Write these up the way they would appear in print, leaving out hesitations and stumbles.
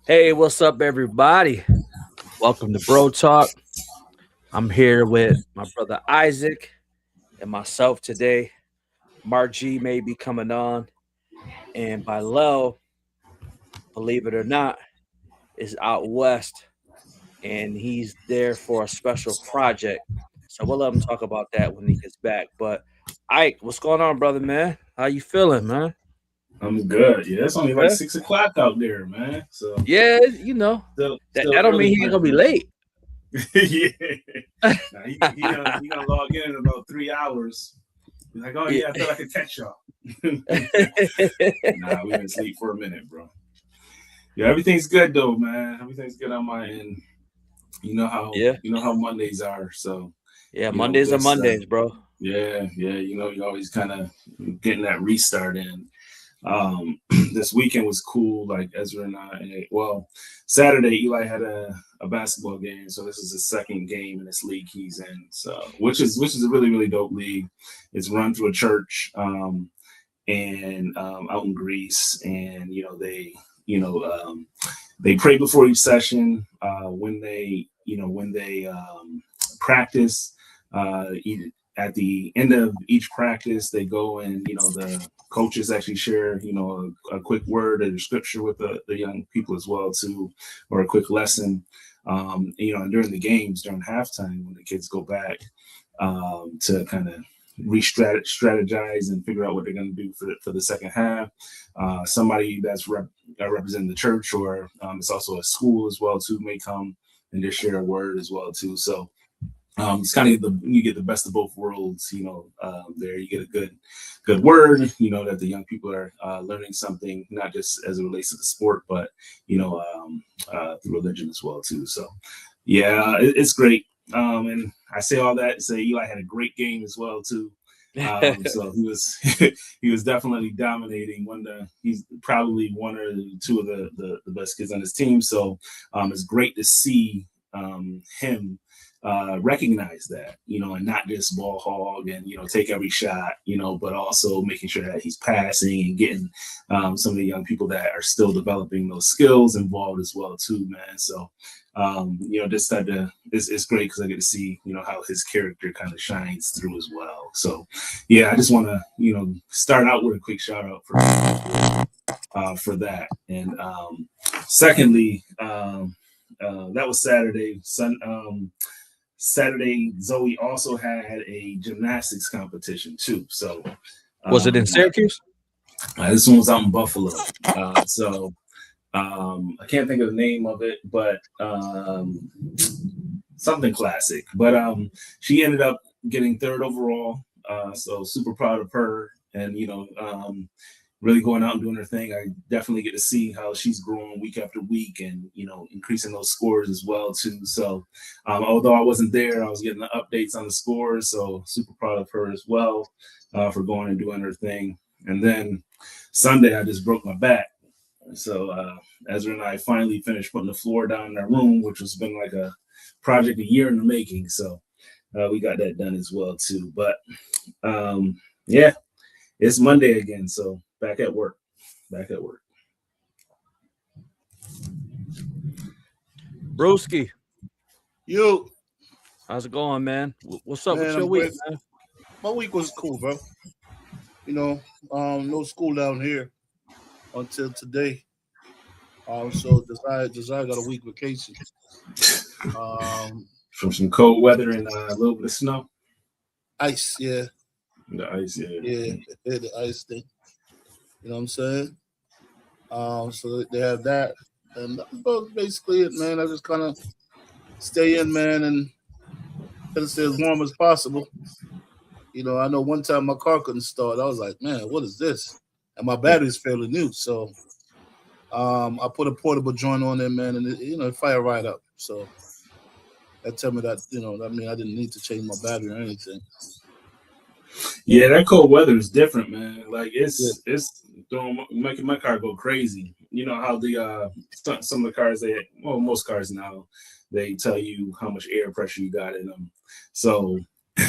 Hey, what's up, everybody? Welcome to Bro Talk. I'm here with my brother Isaac and myself today. Mark G may be coming on, and by Lel, believe it or not, is out west, and he's there for a special project. So we'll let him talk about that when he gets back. But Ike, what's going on, brother man? How you feeling, man? I'm good. Yeah, it's only like Yeah, 6 o'clock out there, man. So yeah, that still don't early mean he for ain't gonna be me. late. Yeah. Now he gonna log in about 3 hours. He's like, oh Yeah. yeah, I thought I could catch y'all. Nah, we been asleep for a minute, bro. Yeah, everything's good though, man. Everything's good on my end. Yeah. You know how Mondays are. So Yeah, Mondays are good stuff. Mondays, bro. Yeah. You always kind of getting that restart in. This weekend was cool. Like Ezra and Saturday Eli had a basketball game, so this is his second game in this league he's in. So which is a really dope league. It's run through a church, and out in Greece, and they pray before each session. When they practice, at the end of each practice, they go and the coaches actually share a quick word or scripture with the young people as well too, or a quick lesson. And during the games, during halftime, when the kids go back to kind of re-strategize and figure out what they're going to do for the second half. Somebody that's representing the church, or it's also a school as well too, may come and just share a word as well too. So it's kind of you get the best of both worlds. There you get a good word. That the young people are learning something, not just as it relates to the sport, but through religion as well too. So yeah, it's great. And I say all that to say Eli had a great game as well too. So he was he was definitely dominating. He's probably one or two of the best kids on his team. So it's great to see him recognize that, and not just ball hog and take every shot, but also making sure that he's passing and getting some of the young people that are still developing those skills involved as well too, man. So this type of it's great because I get to see how his character kind of shines through as well. So yeah, I just want to start out with a quick shout out for that. And secondly, that was Saturday. Saturday, Zoe also had a gymnastics competition too. So Was it in Syracuse? this one was out in Buffalo. I can't think of the name of it, but something classic. But she ended up getting third overall. So super proud of her, and really going out and doing her thing. I definitely get to see how she's growing week after week, and increasing those scores as well too. So although I wasn't there, I was getting the updates on the scores. So super proud of her as well for going and doing her thing. And then Sunday, I just broke my back. So Ezra and I finally finished putting the floor down in our room, which has been like a project a year in the making. So we got that done as well too. But yeah, it's Monday again, so back at work. Broski, You, how's it going, man? What's up with man, your I'm week, great. man? My week was cool, bro. No school down here until today. So Desire got a week vacation. Um, From some cold weather and a little bit of snow. Ice, yeah, The ice, yeah, the ice thing. You know what I'm saying? So they have that, and that was basically it, man. I just kind of stay in, man, and try to stay as warm as possible. I know one time my car couldn't start. I was like, man, what is this? And my battery's fairly new, so I put a portable joint on there, man, and it fire right up. So that tell me that I mean I didn't need to change my battery or anything. Yeah, that cold weather is different, man. Like Yeah, it's making my car go crazy. You know how the some of the cars most cars now, they tell you how much air pressure you got in them. So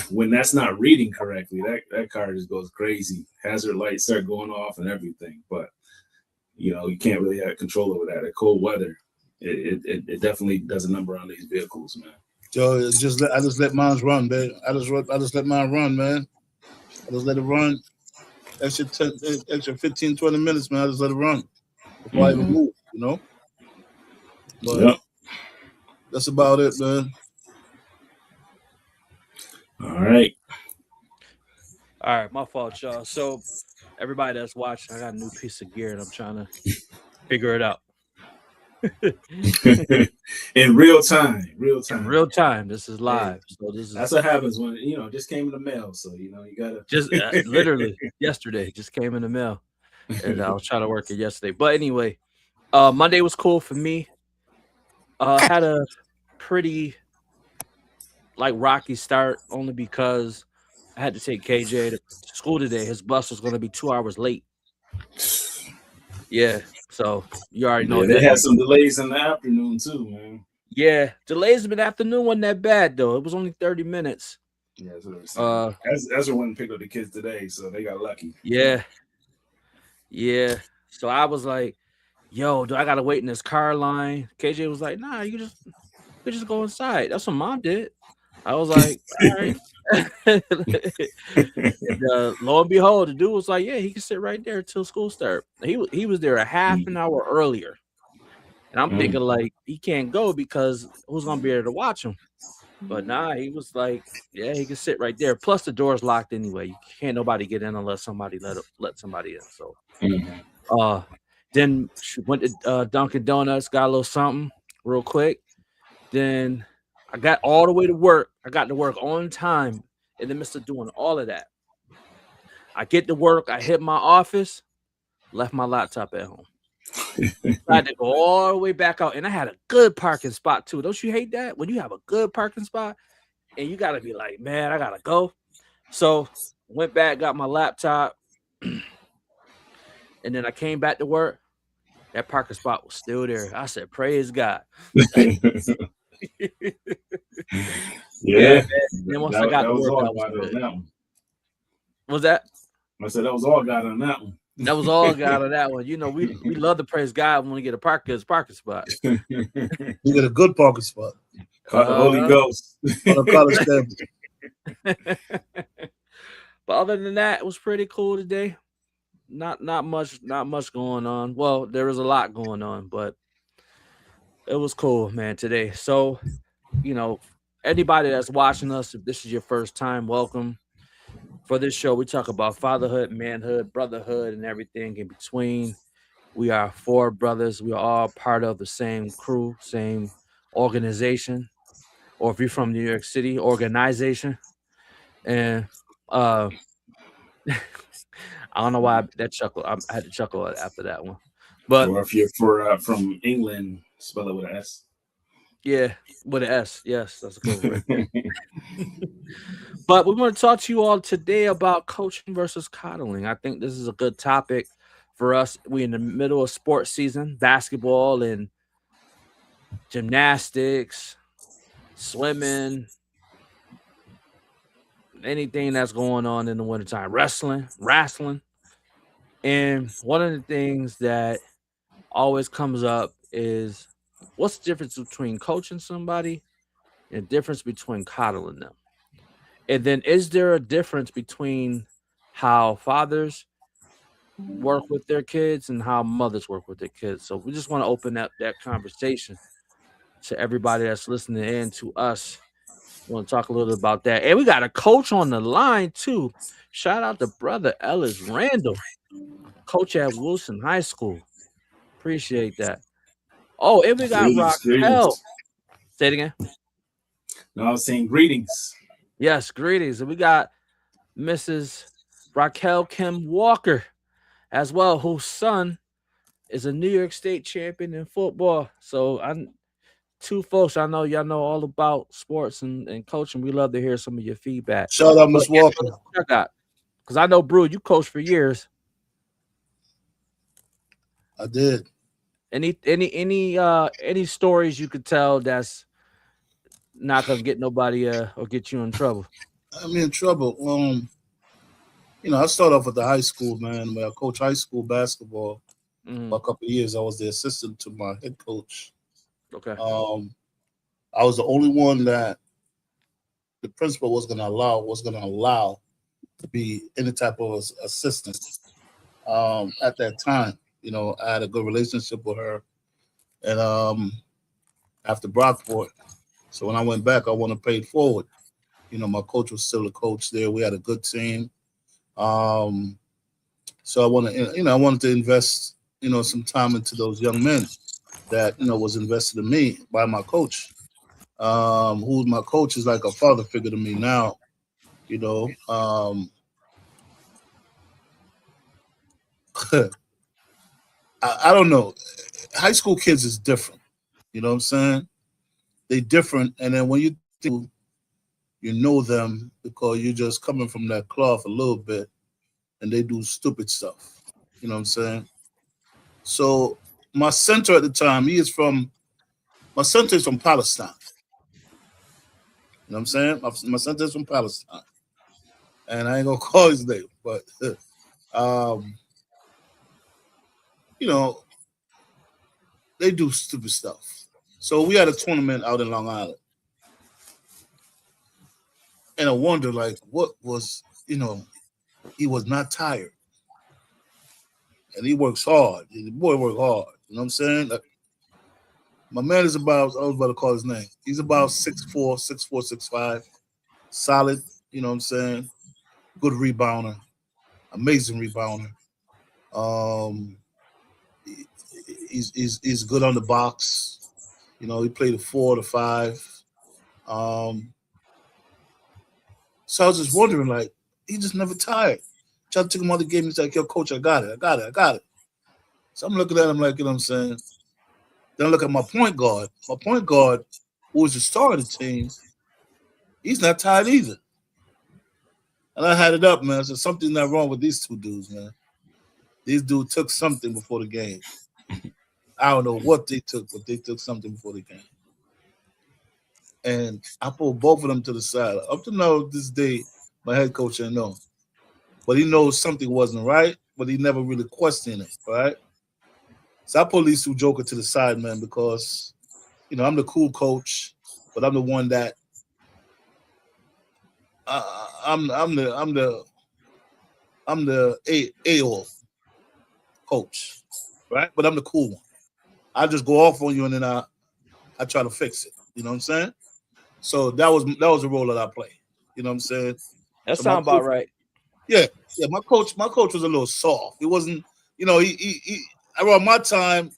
when that's not reading correctly, that car just goes crazy. Hazard lights start going off and everything. But you can't really have control over that. At cold weather, it definitely does a number on these vehicles, man. Yo, I just let mine run, man. I just let mine run, man. I just let it run. Extra 15, 20 minutes, man. I just let it run before I even move, you know. But that's about it, man. All right, my fault, y'all. So everybody that's watching, I got a new piece of gear and I'm trying to figure it out. in real time. In real time. This is live. So that's what happens when just came in the mail. So you gotta just literally yesterday just came in the mail, and I was trying to work it yesterday. But anyway, Monday was cool for me. Had a pretty rocky start only because I had to take KJ to school today. His bus was going to be 2 hours late. Yeah, so you already know they had some delays in the afternoon too, man. Yeah, delays in the afternoon wasn't that bad though. It was only 30 minutes. Yeah, that's what I'm saying. Ezra went and picked up the kids today, so they got lucky. Yeah. So I was like, "Yo, do I gotta wait in this car line?" KJ was like, "Nah, you just go inside." That's what Mom did. I was like, "All right." And, lo and behold, the dude was like, "Yeah, he can sit right there till school start." He was there a half an hour earlier, and I'm thinking like he can't go because who's gonna be able to watch him? But nah, he was like, "Yeah, he can sit right there." Plus, the door's locked anyway. You can't nobody get in unless somebody let somebody in. So, then went to Dunkin' Donuts, got a little something real quick. Then I got all the way to work. I got to work on time in the midst of doing all of that. I get to work. I hit my office, left my laptop at home. I had to go all the way back out, and I had a good parking spot too. Don't you hate that when you have a good parking spot and you gotta be like, man, I gotta go. So went back, got my laptop, and then I came back to work. That parking spot was still there. I said, praise God. Yeah. Then once I got to work, that was good. Was that? I said that was all God on that one. That was all God on that one. You know, we love to praise God when we get a parking spot. You get a good parking spot. Holy Ghost. But other than that, it was pretty cool today. Not much going on. Well, there was a lot going on, but it was cool, man, today. So, anybody that's watching us, if this is your first time, welcome. For this show, we talk about fatherhood, manhood, brotherhood, and everything in between. We are 4 brothers. We are all part of the same crew, same organization. Or if you're from New York City, organization. And I don't know why that chuckle. I had to chuckle after that one. But or if you're from England, spell it with an S. Yeah, with an S. Yes, that's a good one. But we want to talk to you all today about coaching versus coddling. I think this is a good topic for us. We're in the middle of sports season, basketball and gymnastics, swimming, anything that's going on in the wintertime, wrestling. And one of the things that always comes up is what's the difference between coaching somebody and the difference between coddling them? And then is there a difference between how fathers work with their kids and how mothers work with their kids? So we just want to open up that conversation to everybody that's listening in to us. We want to talk a little bit about that. And we got a coach on the line too. Shout out to brother Ellis Randall, coach at Wilson High School. Appreciate that. Oh, and we got Raquel. Say it again. No, I was saying greetings. Yes, greetings. And we got Mrs. Raquel Kim Walker as well, whose son is a New York State champion in football. So I'm 2 folks. I know y'all know all about sports and coaching. We love to hear some of your feedback. Shout out, Miss Walker. Because I know, Brew, you coached for years. I did. Any stories you could tell that's not gonna get nobody or get you in trouble? I'm in trouble. I started off at the high school, man. Where I coached high school basketball for a couple of years. I was the assistant to my head coach. Okay. I was the only one that the principal was going to allow to be any type of assistant. At that time, I had a good relationship with her, and after Brockport, so when I went back, I wanted to pay it forward. My coach was still a coach there. We had a good team. So I wanted to invest, some time into those young men that, was invested in me by my coach. Who's my coach is like a father figure to me now, I don't know. High school kids is different. You know what I'm saying? They different. And then when you know them because you're just coming from that cloth a little bit and they do stupid stuff. You know what I'm saying? So my center at the time, my center is from Palestine. You know what I'm saying? My center is from Palestine. And I ain't gonna call his name, but they do stupid stuff. So we had a tournament out in Long Island. And I wonder like what was, he was not tired. And he works hard. The boy worked hard. You know what I'm saying? Like, my man is I was about to call his name. He's about 6'4", 6'4", 6'5", solid, you know what I'm saying? Good rebounder, amazing rebounder. He's good on the box. He played a 4 to 5. So I was just wondering, like, he just never tired. Tried to take him out the game. He's like, yo, coach, I got it. So I'm looking at him like, you know what I'm saying? Then I look at my point guard. My point guard, who was the star of the team, he's not tired either. And I had it up, man. So something's not wrong with these two dudes, man. These dudes took something before the game. I don't know what they took, but they took something before the game. And I pulled both of them to the side. Up to now, this day, my head coach didn't know. But he knows something wasn't right, but he never really questioned it, right? So I pulled these two jokers to the side, man, because, I'm the cool coach, but I'm the one that I'm the AO coach, right? But I'm the cool one. I just go off on you and then I try to fix it. You know what I'm saying? So that was the role that I play. You know what I'm saying? That sounds about right. Yeah. My coach was a little soft. It wasn't, he around my time,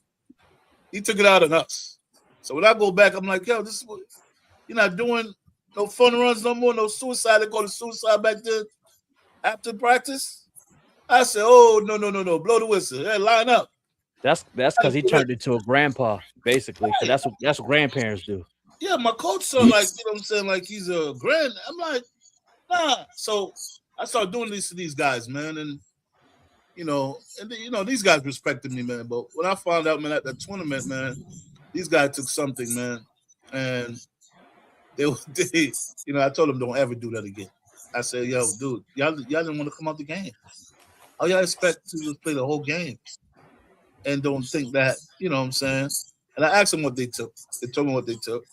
he took it out on us. So when I go back, I'm like, yo, this is what you're not doing no fun runs no more, no suicide. They call it suicide back then after practice. I said, oh no, blow the whistle. Hey, line up. That's because he turned into a grandpa, basically. Right. That's what grandparents do. Yeah, my coach saw like, you know what I'm saying, like he's a grand. I'm like, nah. So I started doing this to these guys, man, and these guys respected me, man. But when I found out, man, at that tournament, man, these guys took something, man, and they I told them don't ever do that again. I said, yo, dude, y'all didn't want to come out the game. How y'all expect to just play the whole game and don't think that, you know what I'm saying? And I asked them what they took. They told me what they took.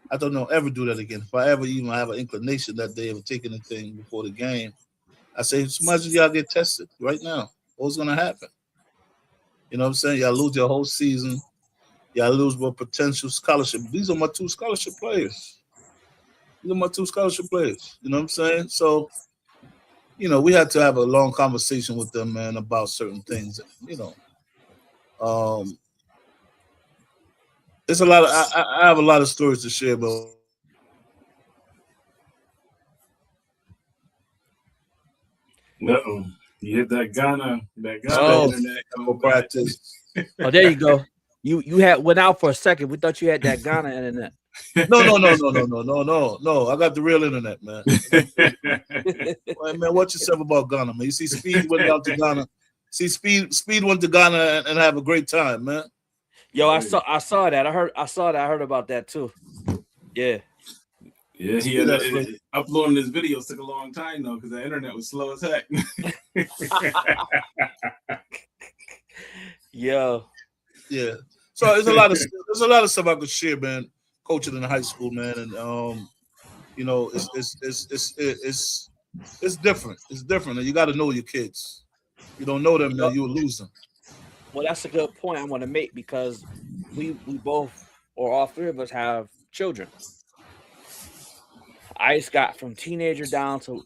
I told them don't ever do that again. If I ever even have an inclination that they ever take anything before the game, I say, so much as y'all get tested right now, what's going to happen? You know what I'm saying? Y'all lose your whole season. Y'all lose your potential scholarship. These are my two scholarship players. You know what I'm saying? So, we had to have a long conversation with them, man, about certain things. It's a lot of I have a lot of stories to share about. Uh-oh. You hit that Ghana internet practice. Oh, there you go. You went out for a second. We thought you had that Ghana internet. No. I got the real internet, man. Man, watch yourself about Ghana, man. You see, Speed went down to Ghana. Speed went to Ghana and have a great time, man. Yo, I saw that. I heard about that too. Yeah. Yeah, he had uploading his videos took a long time though because the internet was slow as heck. Yo. Yeah. So there's a lot of stuff I could share, man. Coaching in high school, man, and it's different. It's different, and you got to know your kids. You don't know them, You man, know, you'll lose them. well, that's a good point I want to make because we both or all three of us have children. Ice got from teenager down to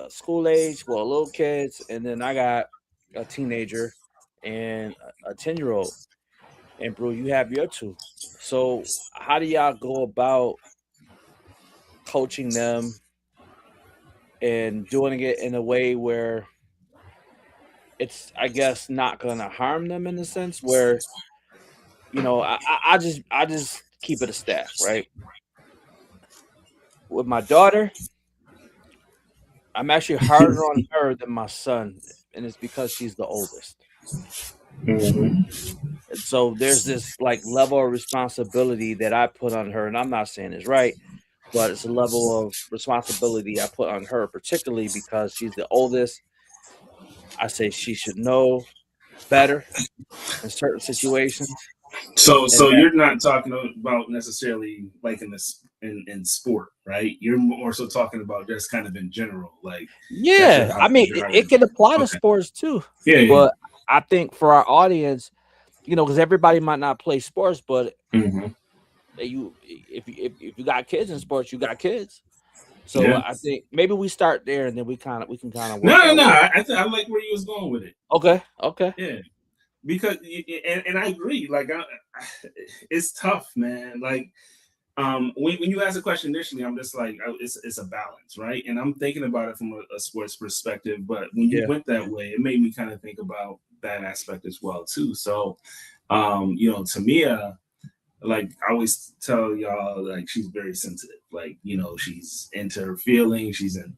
school age, well, little kids, and then I got a teenager and a 10-year old. And bro, you have your two. So how do y'all go about coaching them and doing it in a way where it's, I guess, not gonna harm them in a sense where I just keep it a stack, right? With my daughter, I'm actually harder on her than my son, and it's because she's the oldest. Mhm. And so there's this like level of responsibility that I put on her, and I'm not saying it's right, but it's a level of responsibility I put on her, particularly because she's the oldest. I say she should know better in certain situations, and So that you're not talking about necessarily like in sport, right? You're more so talking about just kind of in general, like that's yeah, I how mean you're it, how it you're can apply to okay. sports too, Yeah, yeah. but I think for our audience, because everybody might not play sports, but Hmm. you if you got kids in sports, you got kids. So Yeah. I think maybe we start there and then we can kind of No, work no, our no. way. I like where you was going with it. Okay, okay, Yeah, because and I agree. Like, it's tough, man. Like, when you ask a question initially, I'm just like, it's a balance, right? And I'm thinking about it from a sports perspective. But when you yeah, went that way, it made me kind of think about that aspect as well too. So, Tamia, like I always tell y'all, like she's very sensitive. Like, she's into her feelings, she's in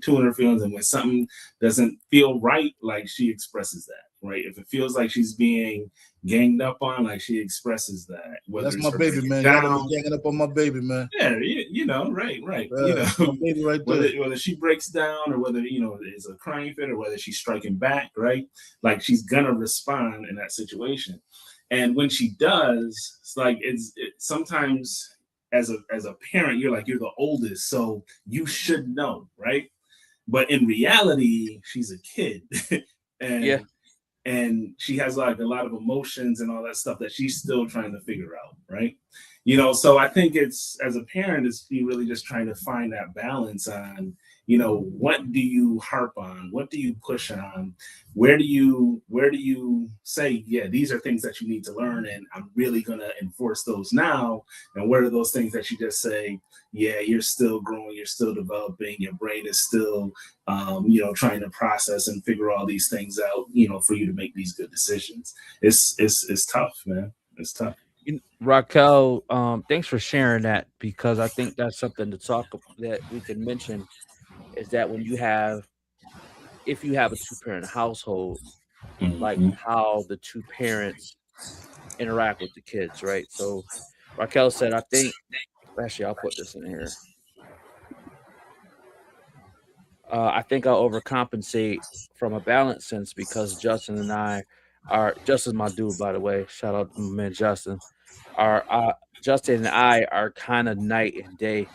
tune her feelings, and when something doesn't feel right, like she expresses that. Right. If it feels like she's being ganged up on, like she expresses that, whether That's it's my her baby, breaking man. Y'all don't be down. ganging up on my baby, man. Yeah, right, right. That's my baby right there. Whether she breaks down or whether it's a crying fit or whether she's striking back, right? Like she's gonna respond in that situation. And when she does, it's like sometimes as a parent, you're the oldest, so you should know, right? But in reality, she's a kid, yeah. and she has like a lot of emotions and all that stuff that she's still trying to figure out, right? So I think it's, as a parent, it's you really just trying to find that balance on, what do you harp on, what do you push on, where do you say, yeah, these are things that you need to learn and I'm really going to enforce those now, and where are those things that you just say, yeah, you're still growing, you're still developing, your brain is still trying to process and figure all these things out, for you to make these good decisions. It's tough, man. It's tough. Raquel, thanks for sharing that because I think that's something to that we can mention is that if you have a two-parent household, like Mhm. how the two parents interact with the kids, right? So Raquel said, I think actually I'll put this in here. I think I'll overcompensate from a balance sense because Justin and I are Justin's my dude, by the way. Shout out to my man Justin. Are Justin and I are kind of night and day,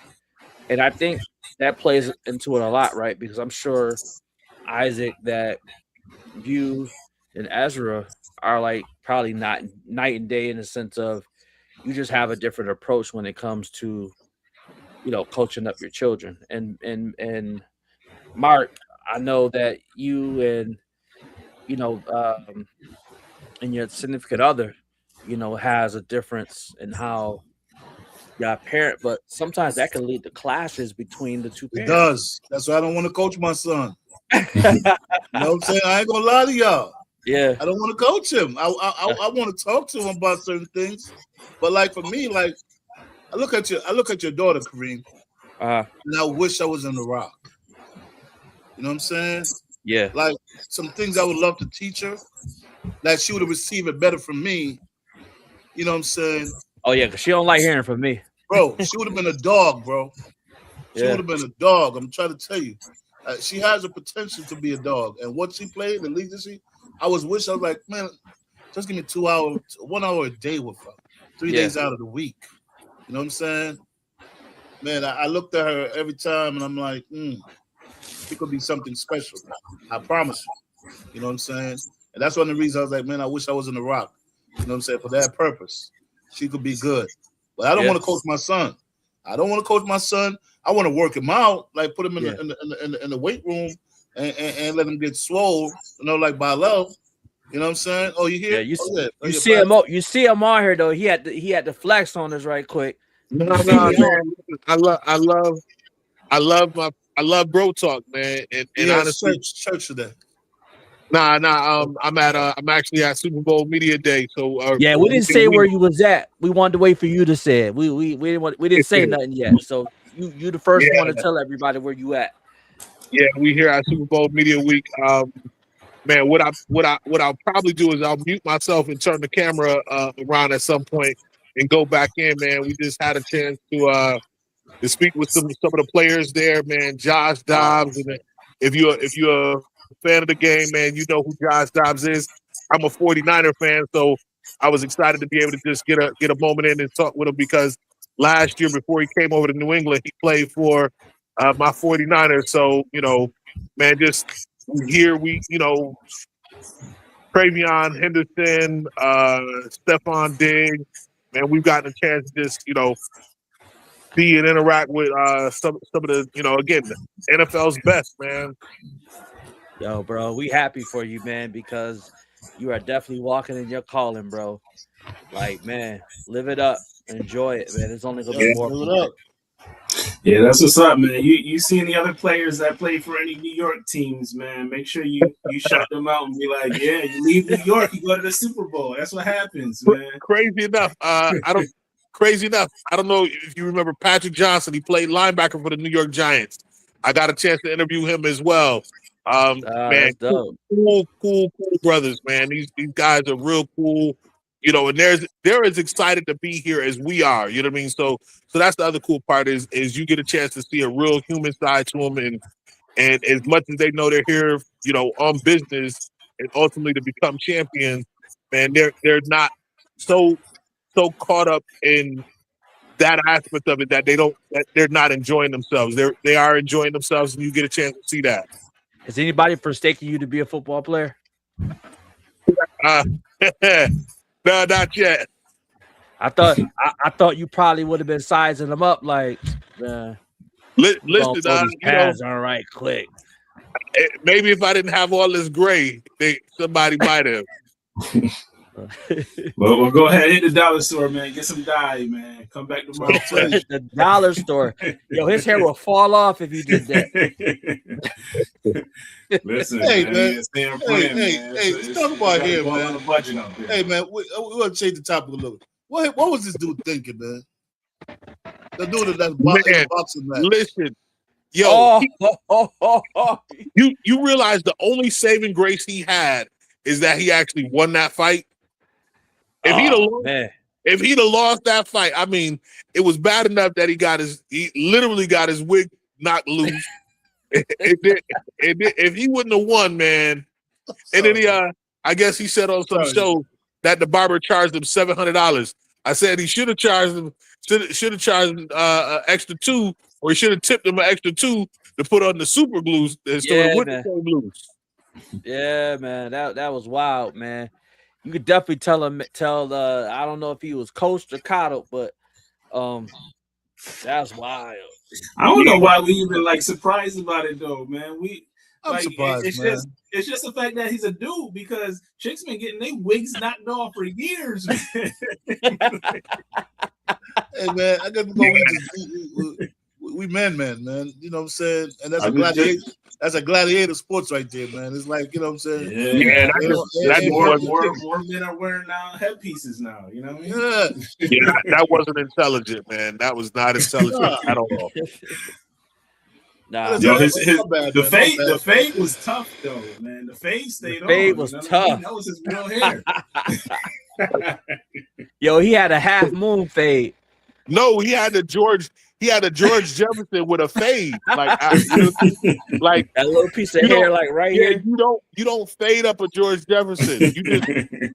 and I think that plays into it a lot, right? Because I'm sure Isaac that you and Ezra are like probably not night and day in the sense of you just have a different approach when it comes to coaching up your children and Mark, I know that you you know, um, and your significant other, has a difference in how y'all parent, but sometimes that can lead to clashes between the two It parents. does. That's why I don't want to coach my son. You know what I'm saying? I ain't gonna lie to y'all. Yeah. I don't want to coach him. I want to talk to him about certain things. But like for me, like I look at your daughter, Kareem, Uh, and I wish I was in the rock. You know what I'm saying? yeah. Like some things I would love to teach her, that she would have received it better from me. You know what I'm saying? Oh yeah, because she don't like hearing from me. Bro, she would have been a dog, bro. She would Yeah. have been a dog. I'm trying to tell you. She has a potential to be a dog. And what she played in leadership, I was like, man, Just give me 2 hours, 1 hour a day with her, 3 days out of the week. You know what I'm saying? Man, I looked at her every time and I'm like, she could be something special. I promise you. You know what I'm saying? And that's one of the reasons I was like, man, I wish I was in the Rock. You know what I'm saying? For that purpose. She could be good. But I don't want to coach my son. I don't want to coach my son. I want to work him out, like put him in the weight room and let him get swole, like by love. You know what I'm saying? Oh, you hear? Yeah, you see him on here though. He had to flex on us right quick. No, man. I love bro talk, man. And honestly, church today. I'm actually at Super Bowl Media Day. So we didn't say where you was at. We wanted to wait for you to say it. We didn't say nothing yet. So you the first one to tell everybody where you at. Yeah, we here at Super Bowl Media Week. Man, what I'll probably do is I'll mute myself and turn the camera around at some point and go back in, man. We just had a chance to speak with some of the players there, man. Josh Dobbs, and if you're a fan of the game, man, you know who Josh Dobbs is. I'm a 49er fan, so I was excited to be able to just get a moment in and talk with him because last year before he came over to New England, he played for my 49ers. So, man, just here Travion Henderson, Stephon Diggs, man, we've gotten a chance to just, see and interact with some of the, again, the NFL's best, man. Yo, bro, we happy for you, man, because you are definitely walking in your calling, bro. Like, man, live it up, enjoy it, man. It's only gonna be more. Live it up. Yeah, that's what's up, man. You see any other players that play for any New York teams, man? Make sure you shout them out and be like, yeah, you leave New York, you go to the Super Bowl. That's what happens, man. Crazy enough, I don't know if you remember Patrick Johnson. He played linebacker for the New York Giants. I got a chance to interview him as well. Man, cool brothers, man. These guys are real cool. And they're as excited to be here as we are. You know what I mean? So that's the other cool part is you get a chance to see a real human side to them, and as much as they know they're here, on business and ultimately to become champions, man, they're not so caught up in that aspect of it that they're not enjoying themselves. They are enjoying themselves, and you get a chance to see that. Has anybody forsaken you to be a football player? No, not yet. I thought you probably would have been sizing them up like, listen, these pads aren't right. Click. Maybe if I didn't have all this gray, somebody might have. Well, we'll go ahead, hit the dollar store, man. Get some dye, man. Come back tomorrow. The dollar store. Yo, his hair will fall off if you did that. Listen, hey, man. Let's talk about hair, man. Hey, man, we want to change the topic a little. What was this dude thinking, man? The dude that's boxing match. Listen, yo, you realize the only saving grace he had is that he actually won that fight. If he'd have lost that fight, I mean, it was bad enough that he literally got his wig knocked loose. If he wouldn't have won, man, and then I guess he said on some show that the barber charged him $700. I said he should have charged him extra $2, or he should have tipped him an extra $2 to put on the super glue so it wouldn't come loose. Yeah, man, that was wild, man. You could definitely tell I don't know if he was coached or coddled, but that's wild. I don't know why we even surprised about it though, man. I'm surprised, man. It's just the fact that he's a dude, because chicks been getting their wigs knocked off for years. Hey man, I guess we men, man. You know what I'm saying? And that's a gladiator sports right there, man. It's like, you know what I'm saying? Yeah, more men are wearing headpieces now, you know what I mean? Yeah, that wasn't intelligent, man. That was not intelligent at all. Nah, yo, the fade was tough though, man. The fade stayed on. The fade was tough. That was his real hair. Yo, he had a half moon fade. No, he had the George he had a George Jefferson with a fade, like like that little piece of hair, like right here. You don't fade up a George Jefferson. You just you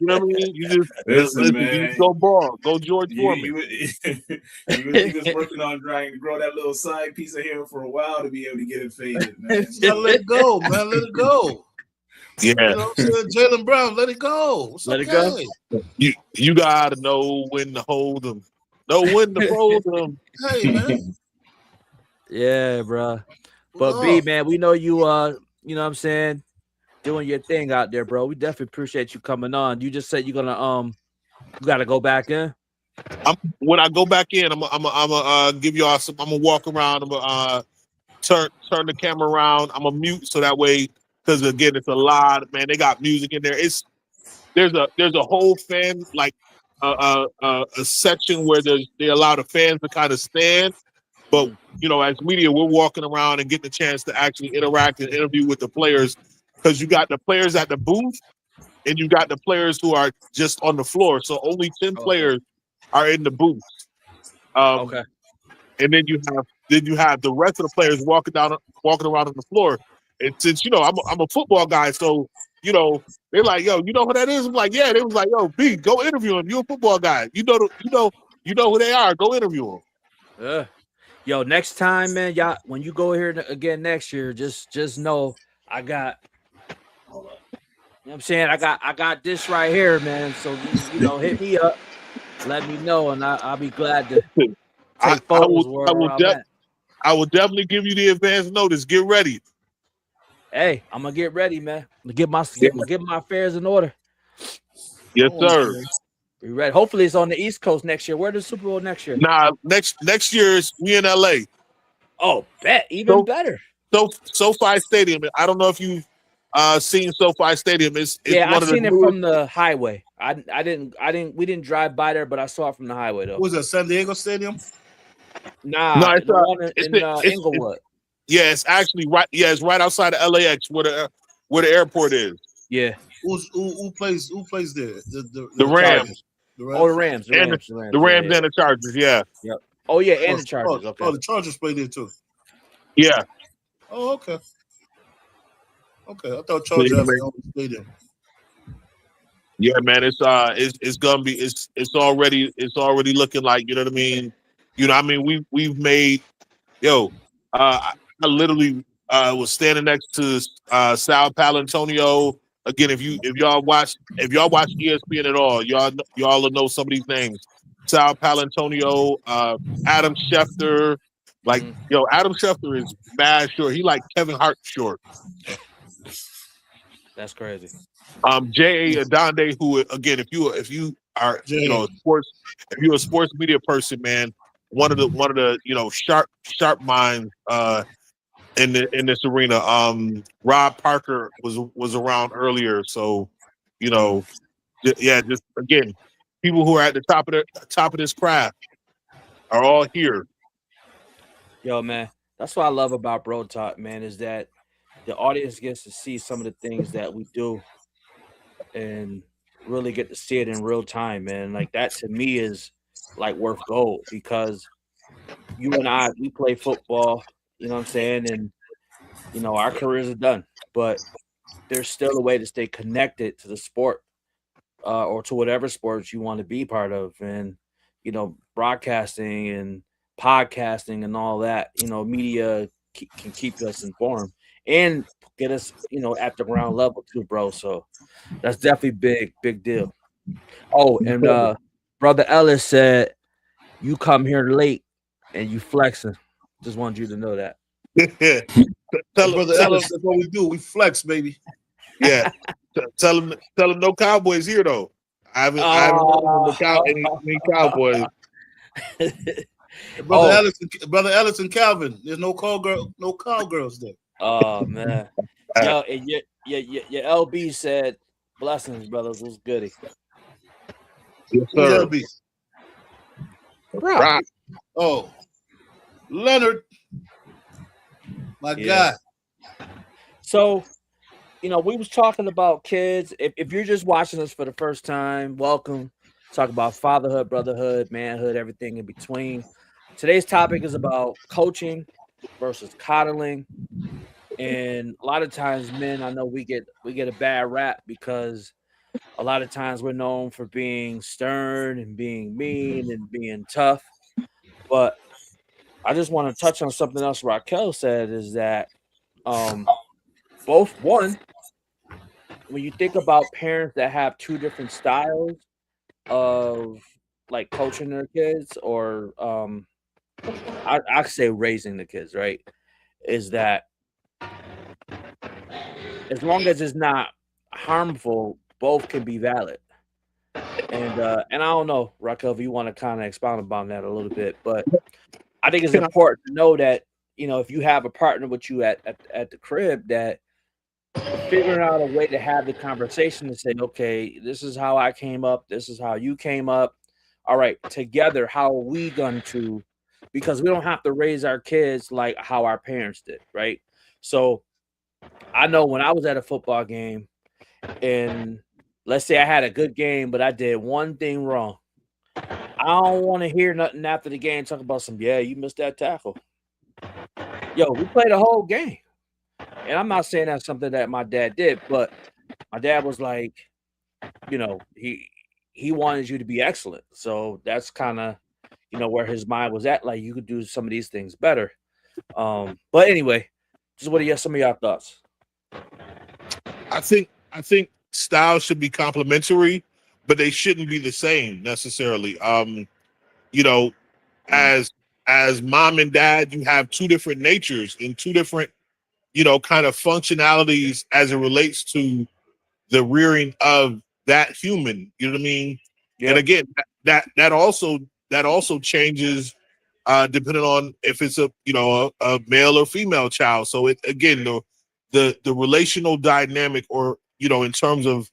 know what I mean. You just Listen, man. You just go ball, go George Foreman. He was working on trying to grow that little side piece of hair for a while to be able to get it faded, man. Let it go, man. Let it go. Yeah, you know what I'm saying? Jaylen Brown, let it go. Let it go. You gotta know when to hold them. Know when to fold them. Hey, man. Yeah, bro. But B, man, we know you. You know what I'm saying, doing your thing out there, bro. We definitely appreciate you coming on. You just said you're gonna you gotta go back in. When I go back in, I'm gonna give y'all some. I'm gonna walk around. I'm gonna turn the camera around. I'm gonna mute so that way, because again, it's a lot. Man, they got music in there. There's a whole fan like a section where they allow the fans to kind of stand, but you know, as media, we're walking around and getting the chance to actually interact and interview with the players, because you got the players at the booth and you got the players who are just on the floor. So only 10 players are in the booth. Okay. And then you have the rest of the players walking around on the floor. And since you know I'm a football guy, so you know they're like, yo, you know who that is? I'm like, yeah. They was like, yo, B, go interview him. You're a football guy. You know who they are. Go interview them. Yo, next time, man, y'all, when you go here again next year, just know I got. You know what I'm saying? I got this right here, man. So you know, hit me up, let me know, and I'll be glad to take photos I will definitely give you the advance notice. Get ready. Hey, I'm gonna get ready, man. Get my affairs in order. Yes, sir. Be ready. Hopefully, it's on the East Coast next year. Where's the Super Bowl next year? Nah, next year is we in LA. Oh, even better. SoFi Stadium. I don't know if you've seen SoFi Stadium. It's I've seen it from the highway. We didn't drive by there, but I saw it from the highway though. Was it San Diego Stadium? Nah, it's in Inglewood. Yeah, it's actually right. Yeah, it's right outside of LAX where the airport is. Yeah. Who plays there? The Rams. The Rams. The Rams and the Chargers. Yeah. Yep. Oh yeah, and the Chargers. Okay. Oh, the Chargers play there too. Yeah. Oh, okay. Okay, I thought Chargers had their own stadium. Yeah, man, it's gonna be it's already looking like, you know what I mean. You know, I mean we've made I literally was standing next to Sal Palantonio. Again, if y'all watch ESPN at all, y'all will know some of these names. Sal Palantonio, Adam Schefter. Like, Adam Schefter is mad short. He like Kevin Hart short. That's crazy. J.A. Adonde, who again, if you are sports, if you're a sports media person, man, one of the sharp minds in this arena. Rob Parker was around earlier, so just again, people who are at the top of this craft are all here. Yo, man, that's what I love about Bro Talk, man, is that the audience gets to see some of the things that we do and really get to see it in real time, man. Like that to me is like worth gold, because you and I, we play football, you know what I'm saying? And, our careers are done, but there's still a way to stay connected to the sport or to whatever sports you want to be part of. And, broadcasting and podcasting and all that, media can keep us informed and get us, at the ground level too, bro. So that's definitely big deal. Oh, and Brother Ellis said you come here late and you flexing. Just wanted you to know that. Brother Ellis, that's what we do. We flex, baby. Yeah. Tell him no Cowboys here though. I haven't heard any Cowboys. Brother Ellis and Calvin. There's no cowgirls there. Oh man. Yo, and your LB said blessings, brothers. What's goody? Yes, sir. LB? Right. Oh, Leonard, my guy. So, we was talking about kids. If you're just watching us for the first time, welcome. Talk about fatherhood, brotherhood, manhood, everything in between. today's topic is about coaching versus coddling. And a lot of times, men, I know we get a bad rap because a lot of times we're known for being stern and being mean and being tough. But I just want to touch on something else Raquel said is that both one, when you think about parents that have two different styles of like coaching their kids or I say raising the kids, right? Is that as long as it's not harmful, both can be valid. And I don't know, Raquel, if you want to kind of expound upon that a little bit, but I think it's Can I- important to know that if you have a partner with you at the crib, that figuring out a way to have the conversation to say, okay, this is how I came up, this is how you came up. All right, together, how are we going to? Because we don't have to raise our kids like how our parents did, right? So I know when I was at a football game and let's say I had a good game, but I did one thing wrong. I don't want to hear nothing after the game talk about yeah, you missed that tackle. Yo, we played a whole game. And I'm not saying that's something that my dad did, but my dad was like, he wanted you to be excellent. So that's kind of, where his mind was at. Like you could do some of these things better. But anyway, just what are some of your thoughts? I think styles should be complementary, but they shouldn't be the same necessarily. As mom and dad, you have two different natures and two different, kind of functionalities as it relates to the rearing of that human. You know what I mean? Yep. And again, that also changes depending on if it's a male or female child. So it again the relational dynamic or in terms of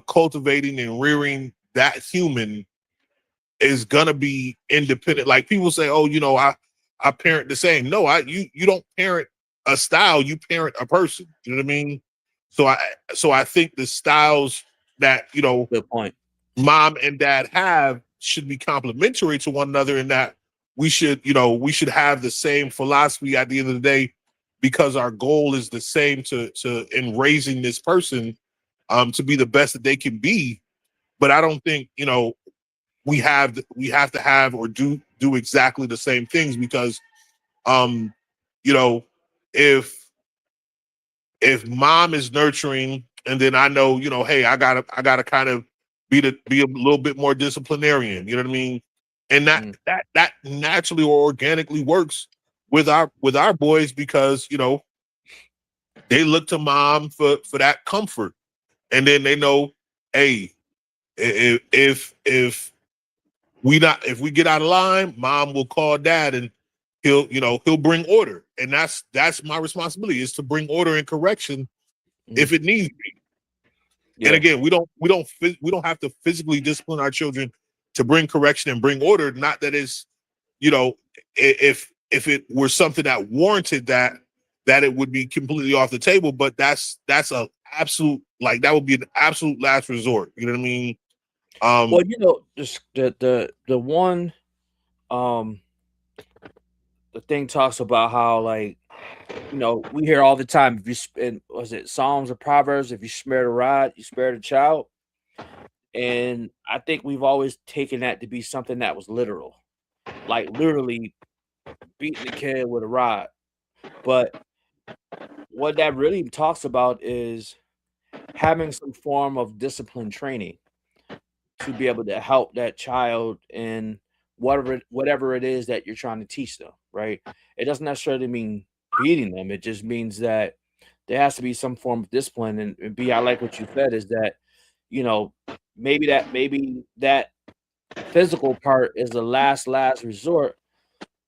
cultivating and rearing that human is gonna be independent. Like people say, oh, I parent the same. No, you don't parent a style, you parent a person. You know what I mean? So I think the styles that good point, mom and dad have should be complementary to one another in that we should have the same philosophy at the end of the day because our goal is the same to in raising this person to be the best that they can be. But I don't think we have to have or do exactly the same things because if mom is nurturing and then I know hey, I gotta kind of be a little bit more disciplinarian, you know what I mean, and that naturally or organically works with our boys because they look to mom for that comfort, and then they know, hey, if we get out of line, mom will call dad and he'll bring order, and that's my responsibility is to bring order and correction if it needs be. Yeah. And again, we don't have to physically discipline our children to bring correction and bring order. Not that it's if it were something that warranted that it would be completely off the table, but that's a absolute, like, that would be an absolute last resort. You know what I mean? Well, just the one the thing talks about how, like, we hear all the time, if you spend, was it Psalms or Proverbs, if you spare the rod, you spare the child. And I think we've always taken that to be something that was literal, like literally beating the kid with a rod. But what that really talks about is having some form of discipline training to be able to help that child in whatever it is that you're trying to teach them, right? It doesn't necessarily mean beating them. It just means that there has to be some form of discipline. And B, I like what you said is that, maybe that physical part is the last resort,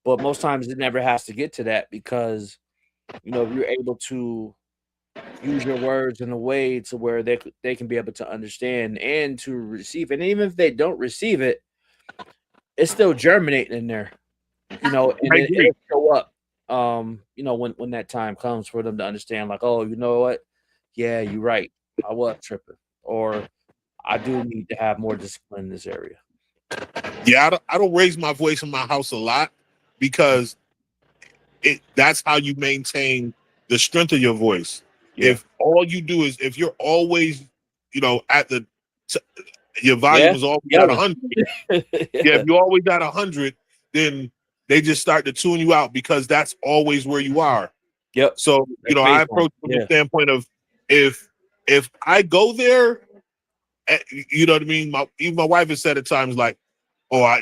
but most times it never has to get to that because, if you're able to use your words in a way to where they can be able to understand and to receive it. And even if they don't receive it, it's still germinating in there, and it'll show up, when that time comes for them to understand, like, oh, you know what? Yeah, you're right. I was tripping, or I do need to have more discipline in this area. Yeah, I don't raise my voice in my house a lot because that's how you maintain the strength of your voice. Yeah. If all you do is if you're always, at your volume is always at 100. Yeah. Yeah, if you're always at 100, then they just start to tune you out because that's always where you are. Yep. So, I approach from the standpoint of if I go there, you know what I mean? Even my wife has said at times like, oh,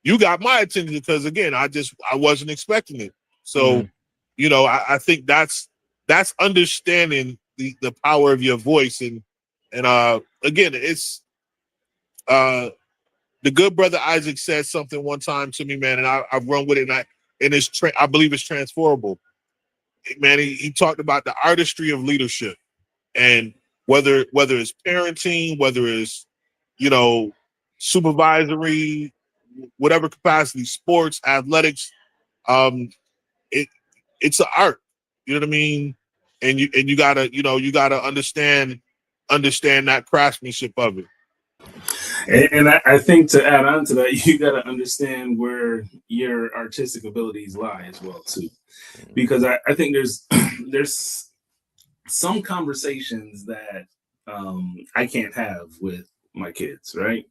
you got my attention because again, I wasn't expecting it. So, I think that's understanding the power of your voice and again, it's the good brother Isaac said something one time to me, man, and I've run with it, and I believe it's transferable. Man, he talked about the artistry of leadership, and whether it's parenting, whether it's supervisory, whatever capacity, sports, athletics, it it's an art. You know what I mean? And you gotta understand that craftsmanship of it. And I think to add on to that, you got to understand where your artistic abilities lie as well too, because I think there's some conversations that I can't have with my kids, right?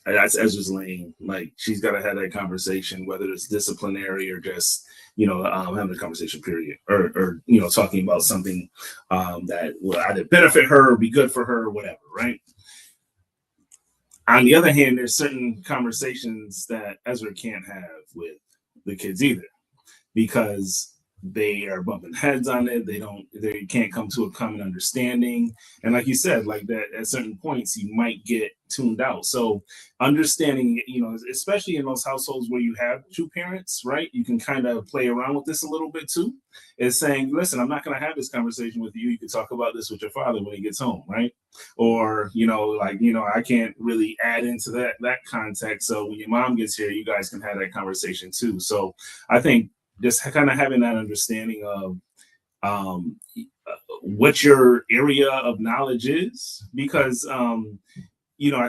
That's Ezra's lane. Like she's got to have that conversation, whether it's disciplinary or just having a conversation, period, or talking about something that will either benefit her or be good for her or whatever, right? On the other hand, there's certain conversations that Ezra can't have with the kids either, because they are bumping heads on it. They can't come to a common understanding. And like you said, like that at certain points, you might get tuned out. So understanding, especially in those households where you have two parents, right? You can kind of play around with this a little bit too. Is saying, listen, I'm not going to have this conversation with you. You can talk about this with your father when he gets home, right? Or, I can't really add into that context. So when your mom gets here, you guys can have that conversation too. So I think just kind of having that understanding of what your area of knowledge is, because I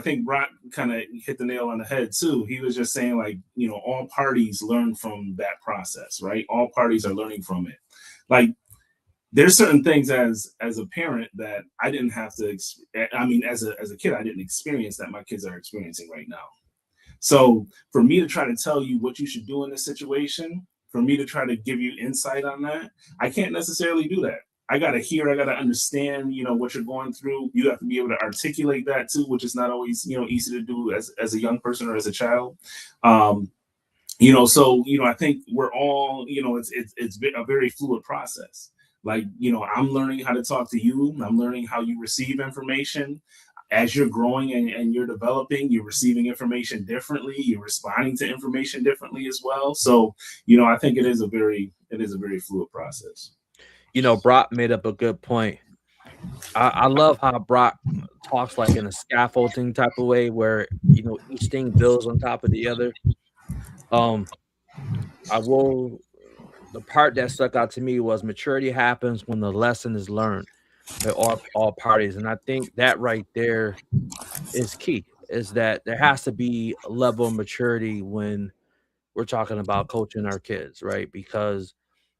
think Brock kind of hit the nail on the head too. He was just saying like, all parties learn from that process, right? All parties are learning from it. Like there's certain things as a parent that I didn't have to, as a kid, I didn't experience that my kids are experiencing right now. So for me to try to tell you what you should do in this situation, for me to try to give you insight on that, I can't necessarily do that. I got to understand, what you're going through. You have to be able to articulate that too, which is not always, easy to do as a young person or as a child. I think we're all, it's a very fluid process. Like, I'm learning how to talk to you. I'm learning how you receive information. As you're growing and you're developing, you're receiving information differently. You're responding to information differently as well. So, I think it is a very fluid process. Brock made up a good point. I love how Brock talks like in a scaffolding type of way where, each thing builds on top of the other. The part that stuck out to me was maturity happens when the lesson is learned by all parties. And I think that right there is key, is that there has to be a level of maturity when we're talking about coaching our kids, right? Because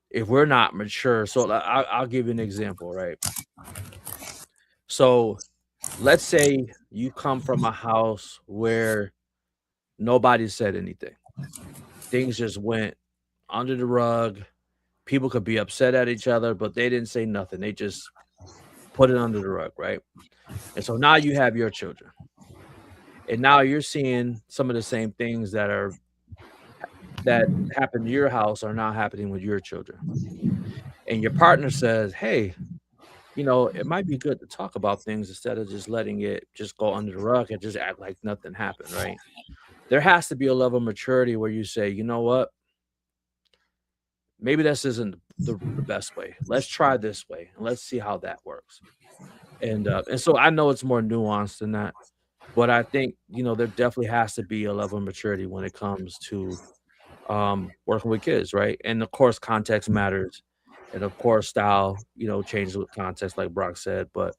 if we're not mature, so I'll give you an example, right? So let's say you come from a house where nobody said anything. Things just went under the rug. People could be upset at each other, but they didn't say nothing. They just put it under the rug, right? And so now you have your children. And now you're seeing some of the same things that happen to your house are now happening with your children. And your partner says, "Hey, it might be good to talk about things instead of just letting it just go under the rug and just act like nothing happened," right? There has to be a level of maturity where you say, "You know what? Maybe this isn't the best way. Let's try this way and let's see how that works." And so I know it's more nuanced than that, but I think, there definitely has to be a level of maturity when it comes to working with kids, right? And of course, context matters. And of course, style, changes with context, like Brock said, but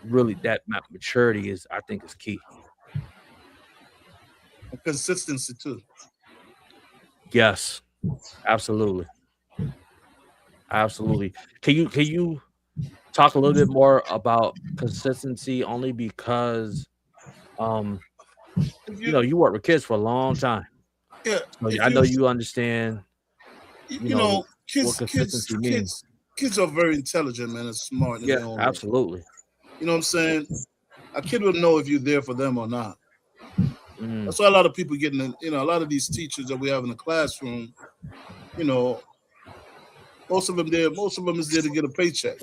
really that maturity I think is key. and consistency too. Yes, absolutely, absolutely. Can you talk a little bit more about consistency? Only because um If you you, know you work with kids for a long time, yeah, so if I you, know you understand. You you know know, what consistency means. kids are very intelligent, man, and smart in Yeah, their own way. absolutely. You know what I'm saying? A kid will know if you're there for them or not. Mm, That's why a lot of people getting, a lot of these teachers that we have in the classroom, you know, most of them is there to get a paycheck,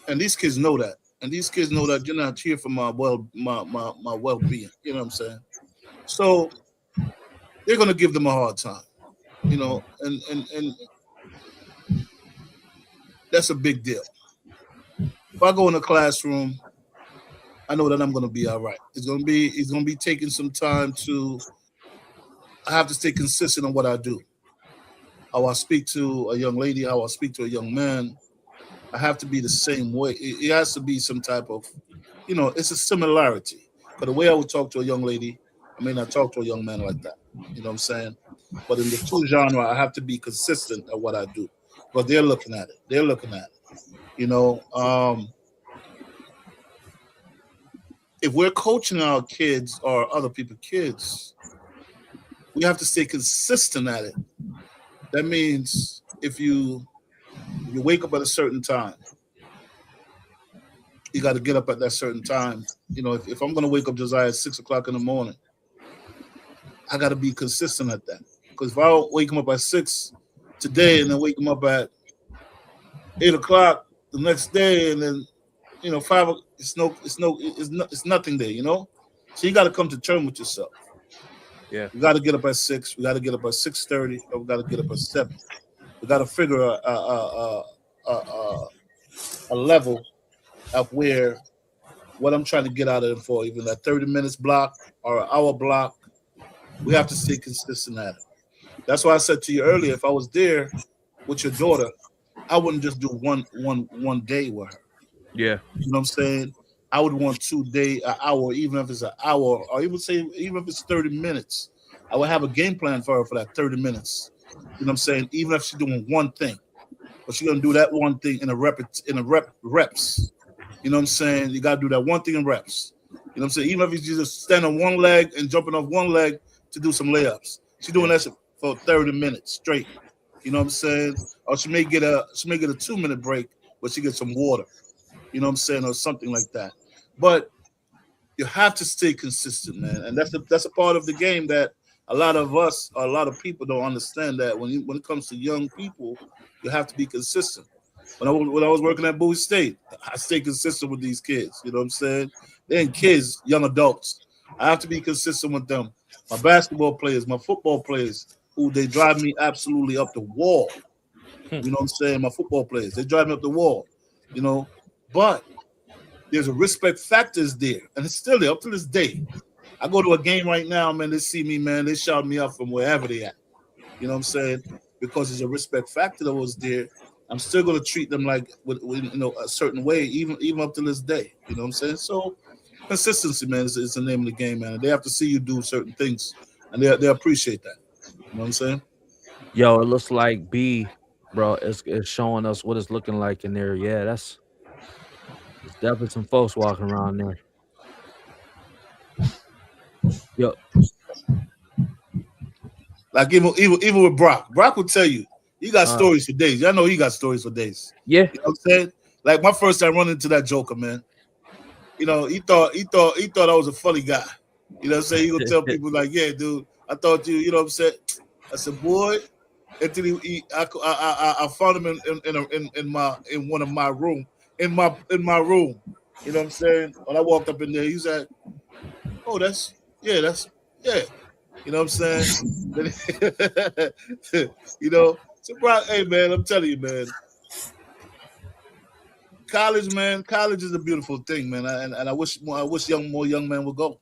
and these kids know that, and these kids know that you're not here for my well being. You know what I'm saying? So they're gonna give them a hard time, and that's a big deal. If I go in a classroom, I know that I'm gonna be all right. It's gonna be taking some time to. I have to stay consistent on what I do. How I speak to a young lady, how I speak to a young man, I have to be the same way. It has to be some type of, it's a similarity. Because the way I would talk to a young lady, I may not talk to a young man like that. You know what I'm saying? But in the two genre, I have to be consistent at what I do. Because they're looking at it. They're looking at it. You know, if we're coaching our kids or other people's kids, we have to stay consistent at it. That means if you wake up at a certain time, you got to get up at that certain time. If I'm going to wake up Josiah at 6 o'clock in the morning, I got to be consistent at that. Because if I don't wake him up at 6 today and then wake him up at 8 o'clock the next day, and then 5, it's nothing there. So you got to come to terms with yourself. yeah. We got to get up at 6. We got to get up at 6:30, or we got to get up at 7. We got to figure a level of where what I'm trying to get out of it for, even that 30 minutes block or an hour block. We have to stay consistent at it. That's why I said to you earlier, if I was there with your daughter, I wouldn't just do one day with her. Yeah. You know what I'm saying? I would want 2 day, an hour, even if it's an hour, or even if it's 30 minutes. I would have a game plan for her for that 30 minutes. You know what I'm saying? Even if she's doing one thing, but she's gonna do that one thing in reps. You know what I'm saying? You gotta do that one thing in reps. You know what I'm saying? Even if you just stand on one leg and jumping off one leg to do some layups. She's doing that for 30 minutes straight. You know what I'm saying? Or she may get a 2 minute break, but she gets some water. You know what I'm saying? Or something like that. But you have to stay consistent, man. And that's a part of the game that a lot of us, or a lot of people don't understand, that when it comes to young people, you have to be consistent. When I was working at Bowie State, I stay consistent with these kids. You know what I'm saying? They ain't kids, young adults. I have to be consistent with them. My basketball players, my football players, who they drive me absolutely up the wall. You know what I'm saying? My football players, they drive me up the wall. You know, but there's a respect factors there, and it's still there up to this day. I go to a game right now, man. They see me, man. They shout me up from wherever they at. You know what I'm saying? Because there's a respect factor that was there. I'm still gonna treat them like with a certain way, even up to this day. You know what I'm saying? So consistency, man, is the name of the game, man. And they have to see you do certain things, and they appreciate that. You know what I'm saying? Yo, it looks like B, bro. It's showing us what it's looking like in there. Yeah, it's definitely some folks walking around there. Yo, Like even with Brock will tell you he got uh, stories for days. I know he got stories for days. yeah, You know what I'm saying? Like my first time running into that Joker, man. He thought I was a funny guy. You know what I'm saying? He gonna tell people like, yeah, dude, I thought you know what I'm saying? I said, boy, until I found him in one of my room, in my room. You know what I'm saying? When I walked up in there, he said, oh, that's yeah. You know what I'm saying? So bro, hey man, I'm telling you, man. College, man, college is a beautiful thing, man. And I wish more young men would go.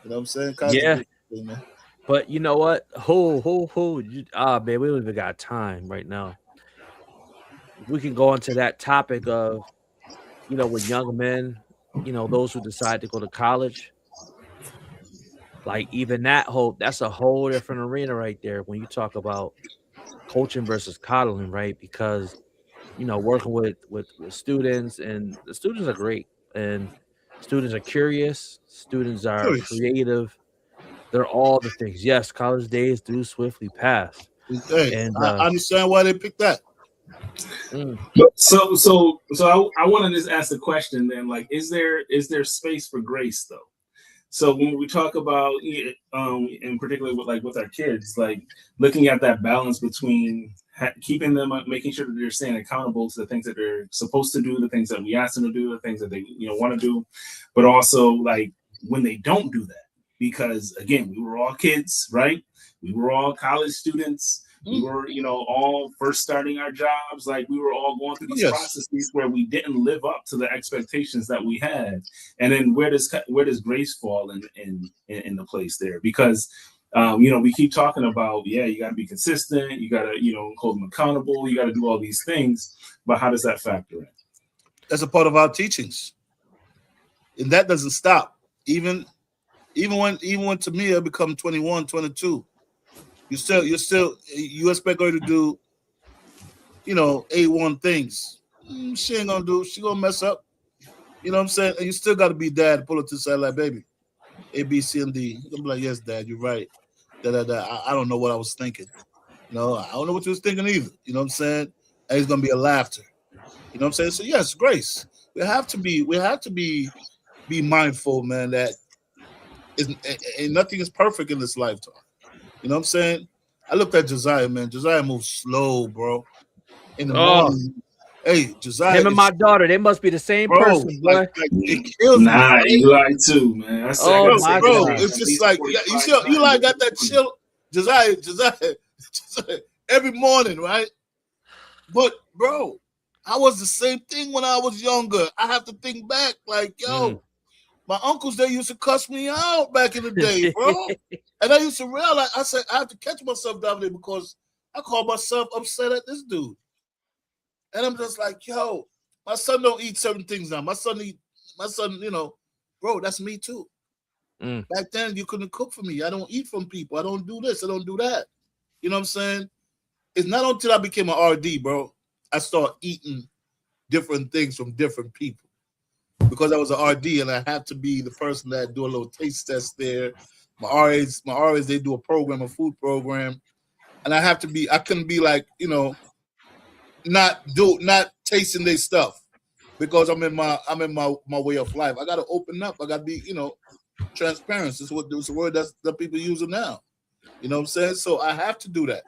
You know what I'm saying? College is a yeah. beautiful thing, man. But you know what? Man, we don't even got time right now. We can go into that topic of with young men, those who decide to go to college. like even that's a whole different arena right there when you talk about coaching versus coddling, right? Because working with students, and the students are great, and students are curious, students are Curious. creative. They're all the things. Yes, college days do swiftly pass. Hey, And I understand why they picked that. I want to just ask the question then, like, is there space for grace though? So when we talk about, in particular with our kids, like looking at that balance between keeping them up, making sure that they're staying accountable to the things that they're supposed to do, the things that we ask them to do, the things that they want to do, but also like when they don't do that, because again, we were all kids, right? We were all college students. We were, all first starting our jobs. Like we were all going through these processes where we didn't live up to the expectations that we had. And then where does grace fall in the place there? Because we keep talking about, you got to be consistent. You got to, hold them accountable. You got to do all these things. But how does that factor in? That's a part of our teachings, and that doesn't stop. Even when Tamia become 21, 22. You expect her to do, A1 things. She ain't gonna do. She gonna mess up. You know what I'm saying? And you still got to be dad. Pull it to the side like, baby, A, B, C, and D. You're gonna be like, yes, dad, you're right. I don't know what I was thinking. I don't know what you was thinking either. You know what I'm saying? And it's gonna be a laughter. You know what I'm saying? So yes, grace. We have to be mindful, man. That and nothing is perfect in this lifetime. You know what I'm saying? I looked at Josiah, man. Josiah moves slow, bro. In the morning. Hey, Josiah. Him and my daughter, they must be the same person, boy. Like it kills me. Nah, you like too, man. My God. It's just like you like got that chill. Josiah, every morning, right? But bro, I was the same thing when I was younger. I have to think back, like, my uncles, they used to cuss me out back in the day, bro. And I used to realize, I said, I have to catch myself down there because I called myself upset at this dude. And I'm just like, my son don't eat certain things now. My son, bro, that's me too. Back then, you couldn't cook for me. I don't eat from people. I don't do this. I don't do that. You know what I'm saying? It's not until I became an RD, bro, I start eating different things from different people. Because I was an RD and I had to be the person that do a little taste test there. My RAs, they do a food program. And I couldn't be like, not tasting their stuff because I'm in my way of life. I got to open up. I got to be, transparent. This is the word that people using now. You know what I'm saying? So I have to do that.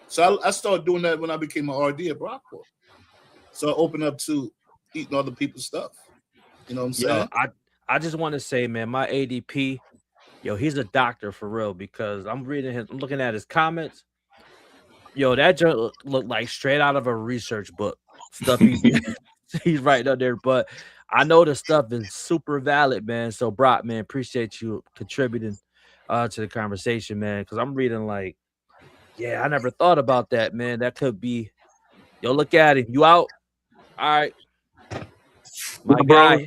So I started doing that when I became an RD at Brockport. So I opened up to eating other people's stuff. You know what I'm saying? I just want to say, man, my ADP, he's a doctor for real, because I'm looking at his comments. That joke looked like straight out of a research book. Stuff he's writing up there. But I know the stuff is super valid, man. So Brock, man, appreciate you contributing to the conversation, man. Because I'm reading like, I never thought about that, man. That could be, look at it. You out? All right. My guy.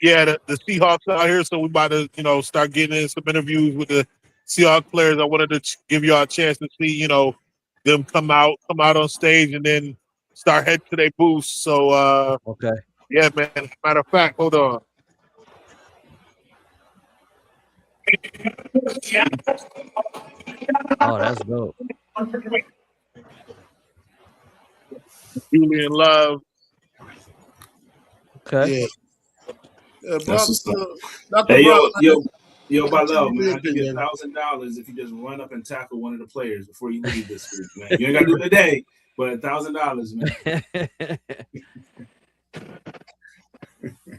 Yeah, the Seahawks out here, so we about to, start getting in some interviews with the Seahawks players. I wanted to give y'all a chance to see, them come out on stage and then start heading to their booths. So, okay. Yeah, man. Matter of fact, hold on. Oh, that's dope. Julian Love. Okay. Yeah, hey, yo, by love, man, I'll give you $1,000 if you just run up and tackle one of the players before you leave this week, man. You ain't got to do it today, but $1,000, man.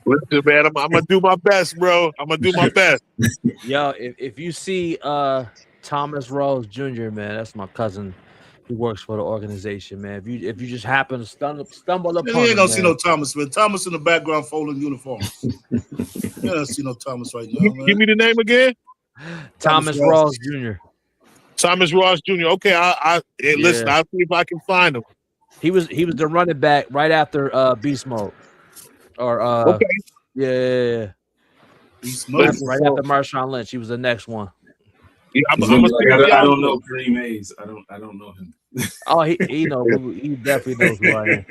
Listen, man, I'm gonna do my best, bro. I'm gonna do my best. Yo, if you see Thomas Rose Jr., man, that's my cousin. He works for the organization, man. If you just happen to stumble upon him, you ain't gonna see no Thomas, man. Thomas in the background folding uniforms. You don't see no Thomas right now, man. Give me the name again. Thomas Ross Jr. Thomas Ross Jr. Okay, listen. I'll see if I can find him. He was the running back right after Beast Mode. Or okay. Yeah. Right after Marshawn Lynch, he was the next one. Yeah, I don't know Kareem Hayes. I don't know him. Oh, he know who. He definitely knows who I am.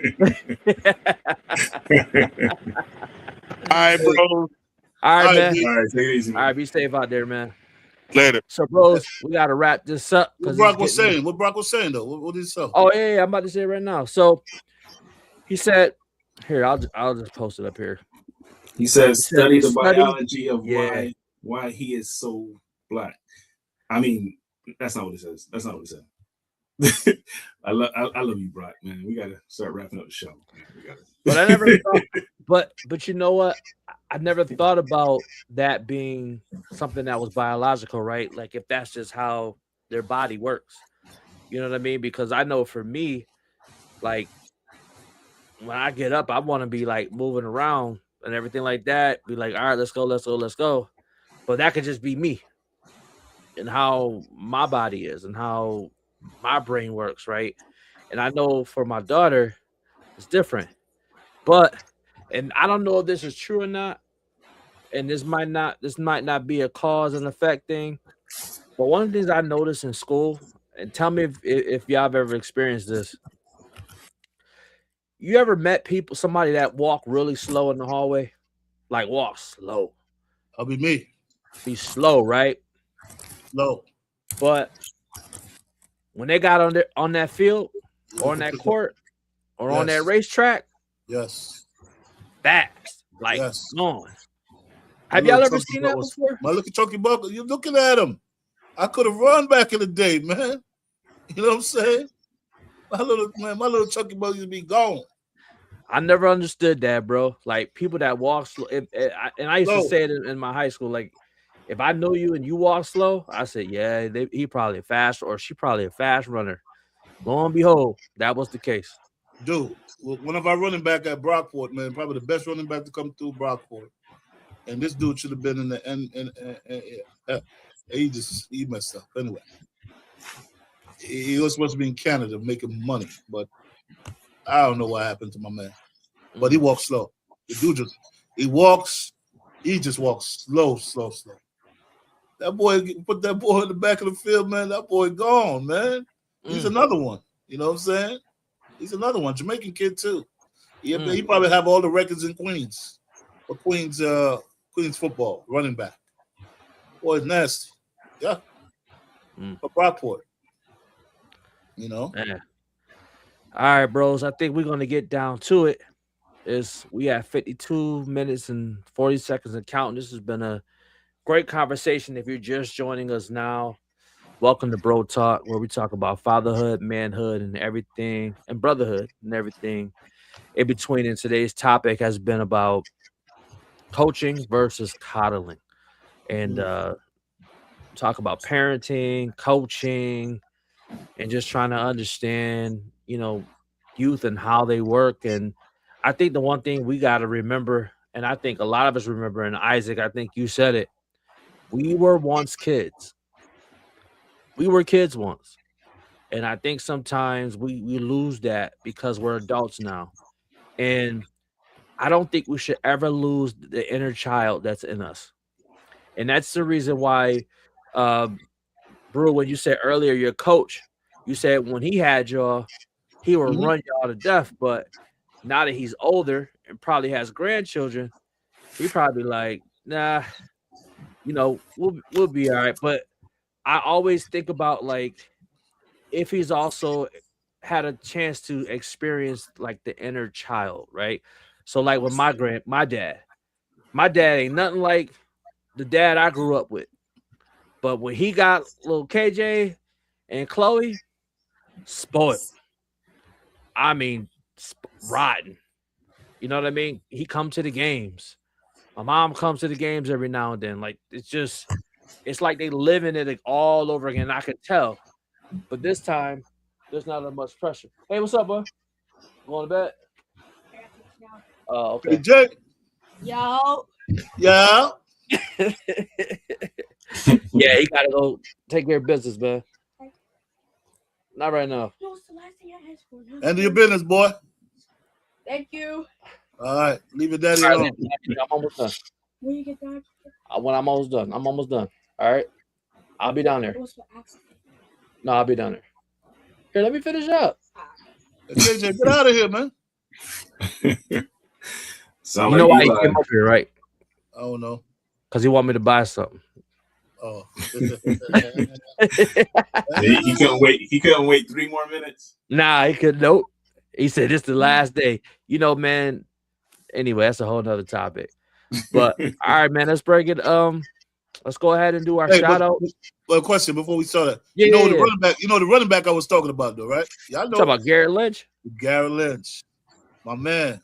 All right, bro. All right, man. All right, take it easy, man. All right, be safe out there, man. Later. So, bros, we got to wrap this up. What Brock was saying? What Brock was saying, though? What did he say? Oh, yeah, I'm about to say it right now. So, he said, here, I'll just post it up here. He says, study the biology of why he is so black. I mean, that's not what it says. That's not what it said. I love you, Brock, man. We gotta start wrapping up the show. But I never thought, but you know what? I never thought about that being something that was biological, right? Like if that's just how their body works. You know what I mean? Because I know for me, like when I get up, I want to be like moving around and everything like that. Be like, all right, let's go. But that could just be me and how my body is and how my brain works, right? And I know for my daughter, it's different. But, and I don't know if this is true or not, and this might not be a cause and effect thing. But one of the things I noticed in school, and tell me if y'all have ever experienced this. You ever met somebody that walk really slow in the hallway? Like walk slow. That'll be me. Be slow, right? Slow. But when they got on that field or on that court or on that racetrack, yes, fast, like gone. Have y'all ever seen that before? My little Chucky Buckle, you're looking at him. I could have run back in the day, man. You know what I'm saying? My little Chucky Buckle used to be gone. I never understood that, bro. Like people that walk slow, and I used to say it in my high school. Like, if I know you and you walk slow, I said, yeah, he probably a fast or she probably a fast runner. Lo and behold, that was the case. Dude, one of our running back at Brockport, man, probably the best running back to come through Brockport. And this dude should have been in the end. He messed up. Anyway, he was supposed to be in Canada making money, but I don't know what happened to my man. But he walks slow. The dude he just walks slow. That boy, put that boy in the back of the field, man. That boy gone, man. He's another one. You know what I'm saying? He's another one. Jamaican kid too. He probably have all the records in Queens. Or Queens football, running back. Boy, it's nasty. Yeah. For Brockport. You know? Yeah. All right, bros. I think we're gonna get down to it. We have 52 minutes and 40 seconds and counting. This has been a great conversation. If you're just joining us now, welcome to Bro Talk, where we talk about fatherhood, manhood, and everything, and brotherhood and everything in between. And today's topic has been about coaching versus coddling, and talk about parenting, coaching, and just trying to understand, youth and how they work. And I think the one thing we got to remember, and I think a lot of us remember, and Isaac, I think you said it, we were once kids. We were kids once. And I think sometimes we lose that because we're adults now. And I don't think we should ever lose the inner child that's in us. And that's the reason why, Brew, when you said earlier, your coach, you said when he had y'all, he would run y'all to death. But now that he's older and probably has grandchildren, he probably like, nah, we'll be all right. But I always think about like if he's also had a chance to experience like the inner child, right? So like with my dad ain't nothing like the dad I grew up with. But when he got little KJ and Chloe, spoiled. I mean, rotten. You know what I mean? He come to the games. My mom comes to the games every now and then. Like it's like they living it all over again. I could tell. But this time, there's not as much pressure. Hey, what's up, bro? Going to bed? Oh, okay. Hey, Jake. Yo. Yeah. Yeah, he gotta go take care of business, man. Not right now. No, it's the last thing I asked for. Handle your business, boy. Thank you. All right. Leave your daddy alone. I'm almost done. When you get that? when I'm almost done. I'm almost done. All right. I'll be down there. It was for Africa. No, I'll be down there. Here, let me finish up. KJ, get out of here, man. Sound You know like why he Eli. came up here, right? I don't know. Because he want me to buy something. Oh. He couldn't wait. He couldn't wait 3 more minutes. Nah, he could. Nope. He said this the last day. You know, man. Anyway, that's a whole nother topic. But all right, man. Let's break it. Let's go ahead and do our shout out. Well, question before we start that. Yeah, you know yeah, the yeah. running back. You know the running back I was talking about, though, right? Y'all You know talking about Garrett Lynch? Garrett Lynch, my man.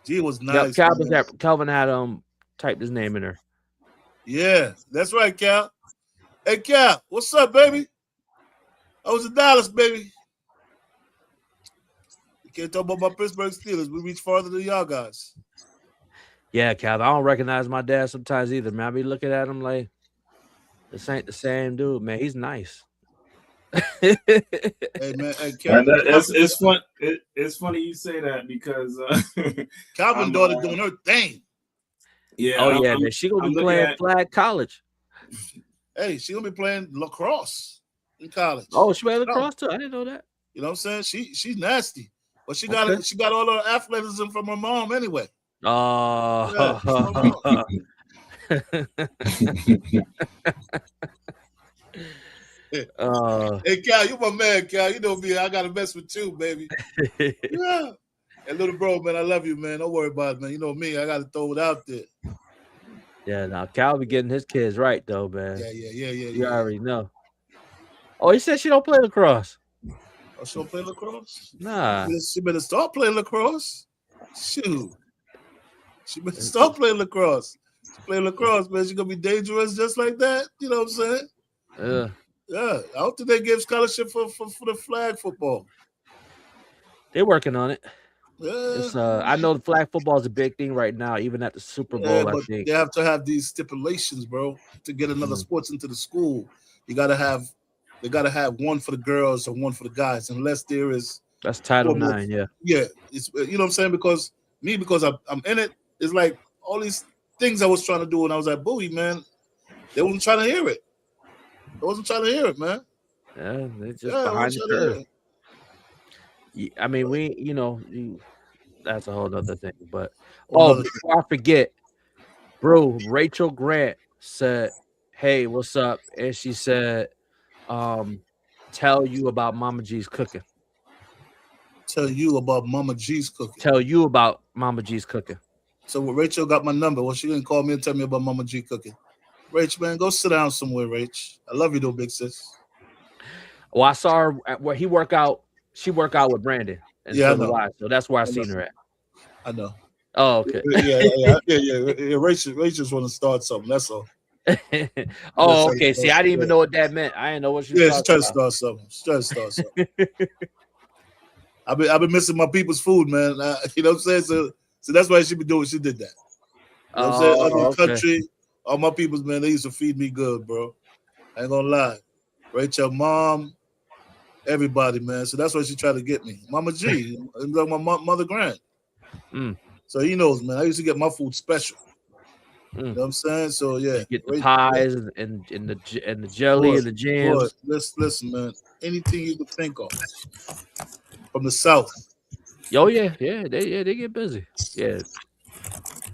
G was nice. Yep, man. Calvin had typed his name in there. Yeah, that's right, Cal. Hey, Cal, what's up, baby? I was in Dallas, baby. You can't talk about my Pittsburgh Steelers. We reach farther than y'all guys. Yeah, Calvin. I don't recognize my dad sometimes either, man. I be looking at him like this ain't the same dude, man. He's nice. Hey, man. Hey, Cal. It's fun. It's funny you say that because Calvin's daughter doing her thing. Yeah. Oh yeah, man. She gonna be playing flag college. Hey, she gonna be playing lacrosse in college. Oh, she playing lacrosse too. I didn't know that. You know what I'm saying? She's nasty, but she got all her athleticism from her mom anyway. Oh. Hey, Cal, you my man, Cal. You know me. I gotta mess with you, baby. Yeah. And little bro, man, I love you, man. Don't worry about it, man. You know me. I gotta throw it out there. Yeah, now Cal be getting his kids right though, man. Yeah. You already know. Oh, he said she don't play lacrosse. Oh, she don't play lacrosse? Nah. She better start playing lacrosse. Shoot. She better start playing lacrosse. She play lacrosse, man. She's gonna be dangerous just like that. You know what I'm saying? Yeah. I don't think they give scholarship for the flag football. They're working on it. Yeah. I know the flag football is a big thing right now, even at the Super Bowl. But I think they have to have these stipulations, bro, to get another sports into the school. They gotta have one for the girls and one for the guys, unless there is. That's Title IX, yeah. Yeah, it's, you know what I'm saying, because I'm in it. It's like all these things I was trying to do, and I was like, Bowie, man, they wasn't trying to hear it. I wasn't trying to hear it, man. Yeah, they're just behind the curve. I mean, that's a whole other thing. But before I forget, bro, Rachel Grant said, "Hey, what's up?" And she said, "Tell you about Mama G's cooking." Tell you about Mama G's cooking. Tell you about Mama G's cooking. So Rachel got my number. Well, she didn't call me and tell me about Mama G cooking. Rach, man, go sit down somewhere, Rach. I love you though, big sis. Well, I saw her where she work out with Brandon. And so that's where I seen her at. I know. Oh, okay. Yeah. Rach just want to start something. That's all. Oh, okay. See, I didn't even know what that meant. I didn't know what she was she's trying to start something. She's trying to start something. I've been missing my people's food, man. You know what I'm saying? So that's why she be doing. She did that. You know what I'm saying? Other country, all my peoples, man, they used to feed me good, bro. I ain't gonna lie. Rachel, mom, everybody, man. So that's why she tried to get me. Mama G, like my mother Grant. So he knows, man. I used to get my food special. You know what I'm saying? So yeah, get the pies and the jelly and the jams. Listen, man. Anything you could think of from the South. Oh yeah, they get busy. Yeah.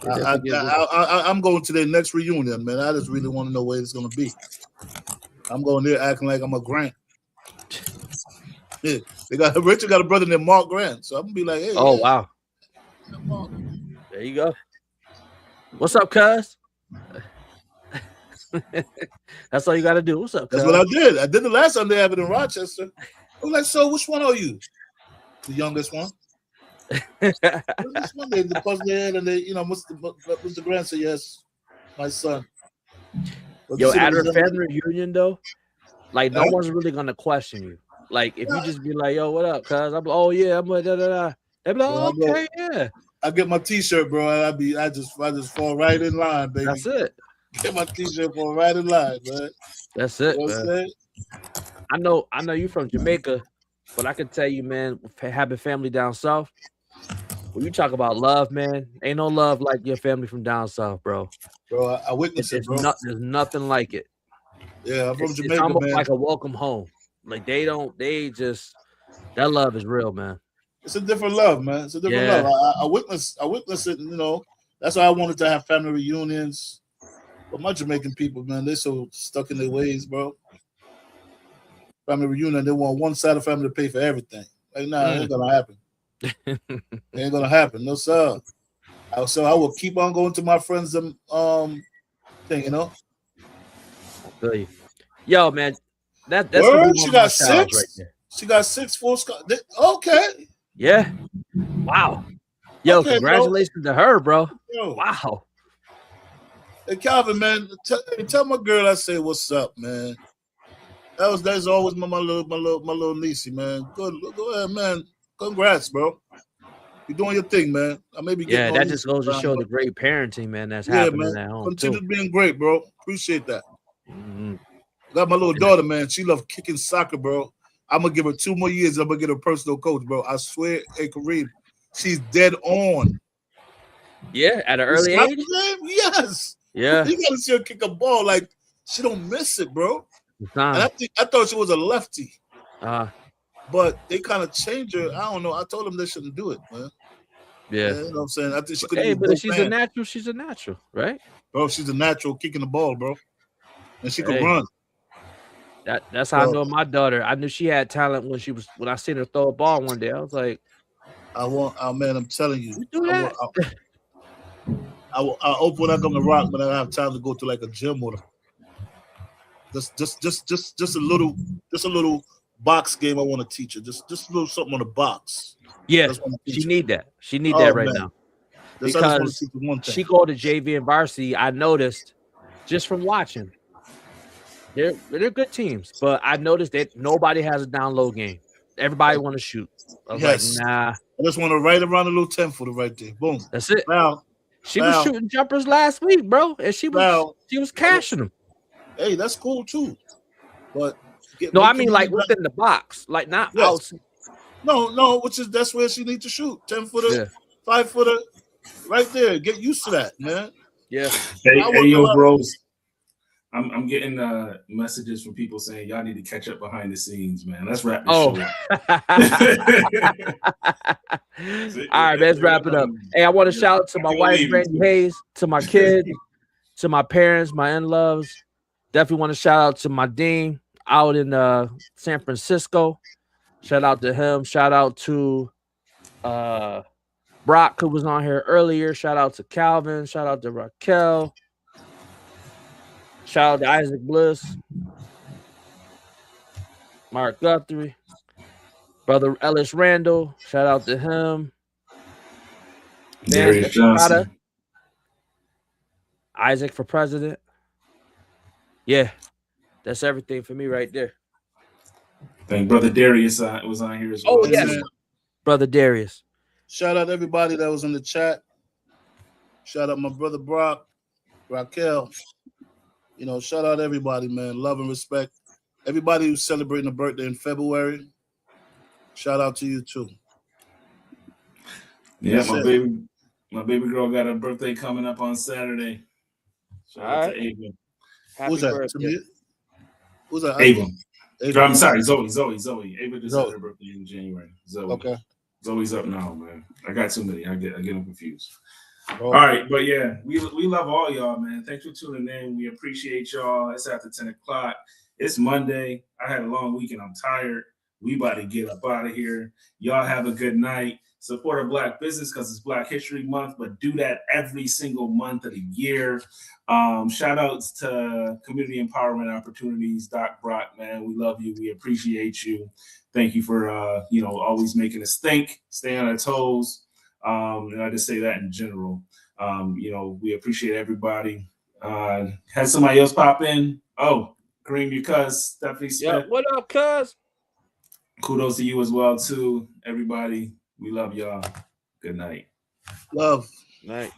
I'm going to their next reunion, man. I just really want to know where it's gonna be. I'm going there acting like I'm a Grant. Yeah, Richard got a brother named Mark Grant, so I'm gonna be like, hey. Oh wow. There you go. What's up, cuz? That's all you gotta do. What's up, cuz? That's what I did. I did the last time they had it in Rochester. I was like, so which one are you? The youngest one. This one, the cousin they had, and they, Mr. Grant said, yes, my son. But yo, at her family reunion though, like no one's really gonna question you. Like if you just be like, yo, what up, cuz? I'm like, oh yeah, I'm like da da da. They be like, oh, okay, yeah. I get my T-shirt, bro, and I just fall right in line, baby. That's it. Get my T-shirt, fall right in line, man. That's it, man. I know you from Jamaica, but I can tell you, man, having family down south. When you talk about love, man, ain't no love like your family from down south, bro. Bro, I witnessed it, bro. There's nothing like it. Yeah, I'm from Jamaica, it's almost man. like a welcome home. Like that love is real, man. It's a different love, man. It's a different love. I witnessed it, you know. That's why I wanted to have family reunions. But my Jamaican people, man, they're so stuck in their ways, bro. Family reunion, they want one side of the family to pay for everything. Like, nah, it ain't gonna happen. It ain't gonna happen. No, sir. So I will keep on going to my friends' thing, you know. I feel you. Yo, man, that's Word, she got 6. Right there. She got 6 full scholars. Okay. Yeah. Wow. Yo, okay, congratulations to her, bro. Yo. Wow. Hey, Calvin, man, tell my girl I say what's up, man. That's always my little niecey, man. Go ahead, man. Congrats, bro. You're doing your thing, man. I may be getting that just goes to show the great parenting, man. That's happening at home. Continue being great, bro. Appreciate that. Mm-hmm. Got my little daughter, man. She loves kicking soccer, bro. I'm gonna give her 2 more years. I'm gonna get her a personal coach, bro. I swear, hey Kareem, she's dead on. Yeah, at an early age. Yes. Yeah. You gotta see her kick a ball like she don't miss it, bro. And I thought she was a lefty. But they kind of changed her. I don't know. I told them they shouldn't do it, man. Yeah. You know what I'm saying? I think she could. Hey, but if she's a natural, she's a natural, right? Bro, she's a natural kicking the ball, bro. And she could run. That's how I know my daughter. I knew she had talent when I seen her throw a ball one day. I was like, man, I'm telling you. Do that. I hope when I come to Rock, but I have time to go to like a gym with her. Just a little box game I want to teach her. Just a little something on the box. Yeah, she need that. She need that right now. Because she go to JV and varsity. I noticed just from watching. They're good teams, but I noticed that nobody has a down low game. Everybody want to shoot. I was like, nah. I just want to right around a little 10-footer right there. Boom. That's it. She was shooting jumpers last week, bro, and she was cashing them. Hey, that's cool too. But I mean like within the box, like not out. No, that's where she needs to shoot. 10-footer, 5-footer, right there. Get used to that, man. Yeah. Hey, yo, bros. I'm getting messages from people saying y'all need to catch up behind the scenes, man. Let's wrap this show up. All right, let's wrap it up. Hey, I want to shout out to my wife, Brandy Hayes, to my kids, to my parents, my in-laws. Definitely want to shout out to my dean out in San Francisco. Shout out to him. Shout out to Brock, who was on here earlier. Shout out to Calvin. Shout out to Raquel. Shout out to Isaac Bliss, Mark Guthrie, Brother Ellis Randall. Shout out to him. Darius Johnson. Isaac for president. Yeah, that's everything for me right there. I think Brother Darius was on here as well. Oh, yes. Brother Darius. Shout out to everybody that was in the chat. Shout out my brother Brock, Raquel. Shout out everybody, man. Love and respect. Everybody who's celebrating a birthday in February, shout out to you too. Yeah, my baby girl got her birthday coming up on Saturday. Shout out to Ava. Who's that? Who's that? Ava. I'm sorry, Zoe. Ava just had her birthday in January. Zoe. Okay. Zoe's up now, man. I got too many. I get them confused. All right, but yeah, we love all y'all, man. Thanks for tuning in. We appreciate y'all. It's after 10 o'clock. It's Monday. I had a long weekend. I'm tired. We about to get up out of here. Y'all have a good night. Support our Black business because it's Black History Month, but do that every single month of the year. Shout outs to Community Empowerment Opportunities, Doc Brock, man. We love you. We appreciate you. Thank you for always making us think, stay on our toes. And I just say that in general. We appreciate everybody. Had somebody else pop in. Oh, Kareem, your cuz, Stephanie Smith. Yeah, what up, cuz? Kudos to you as well, too. Everybody, we love y'all. Good night. Love. Night.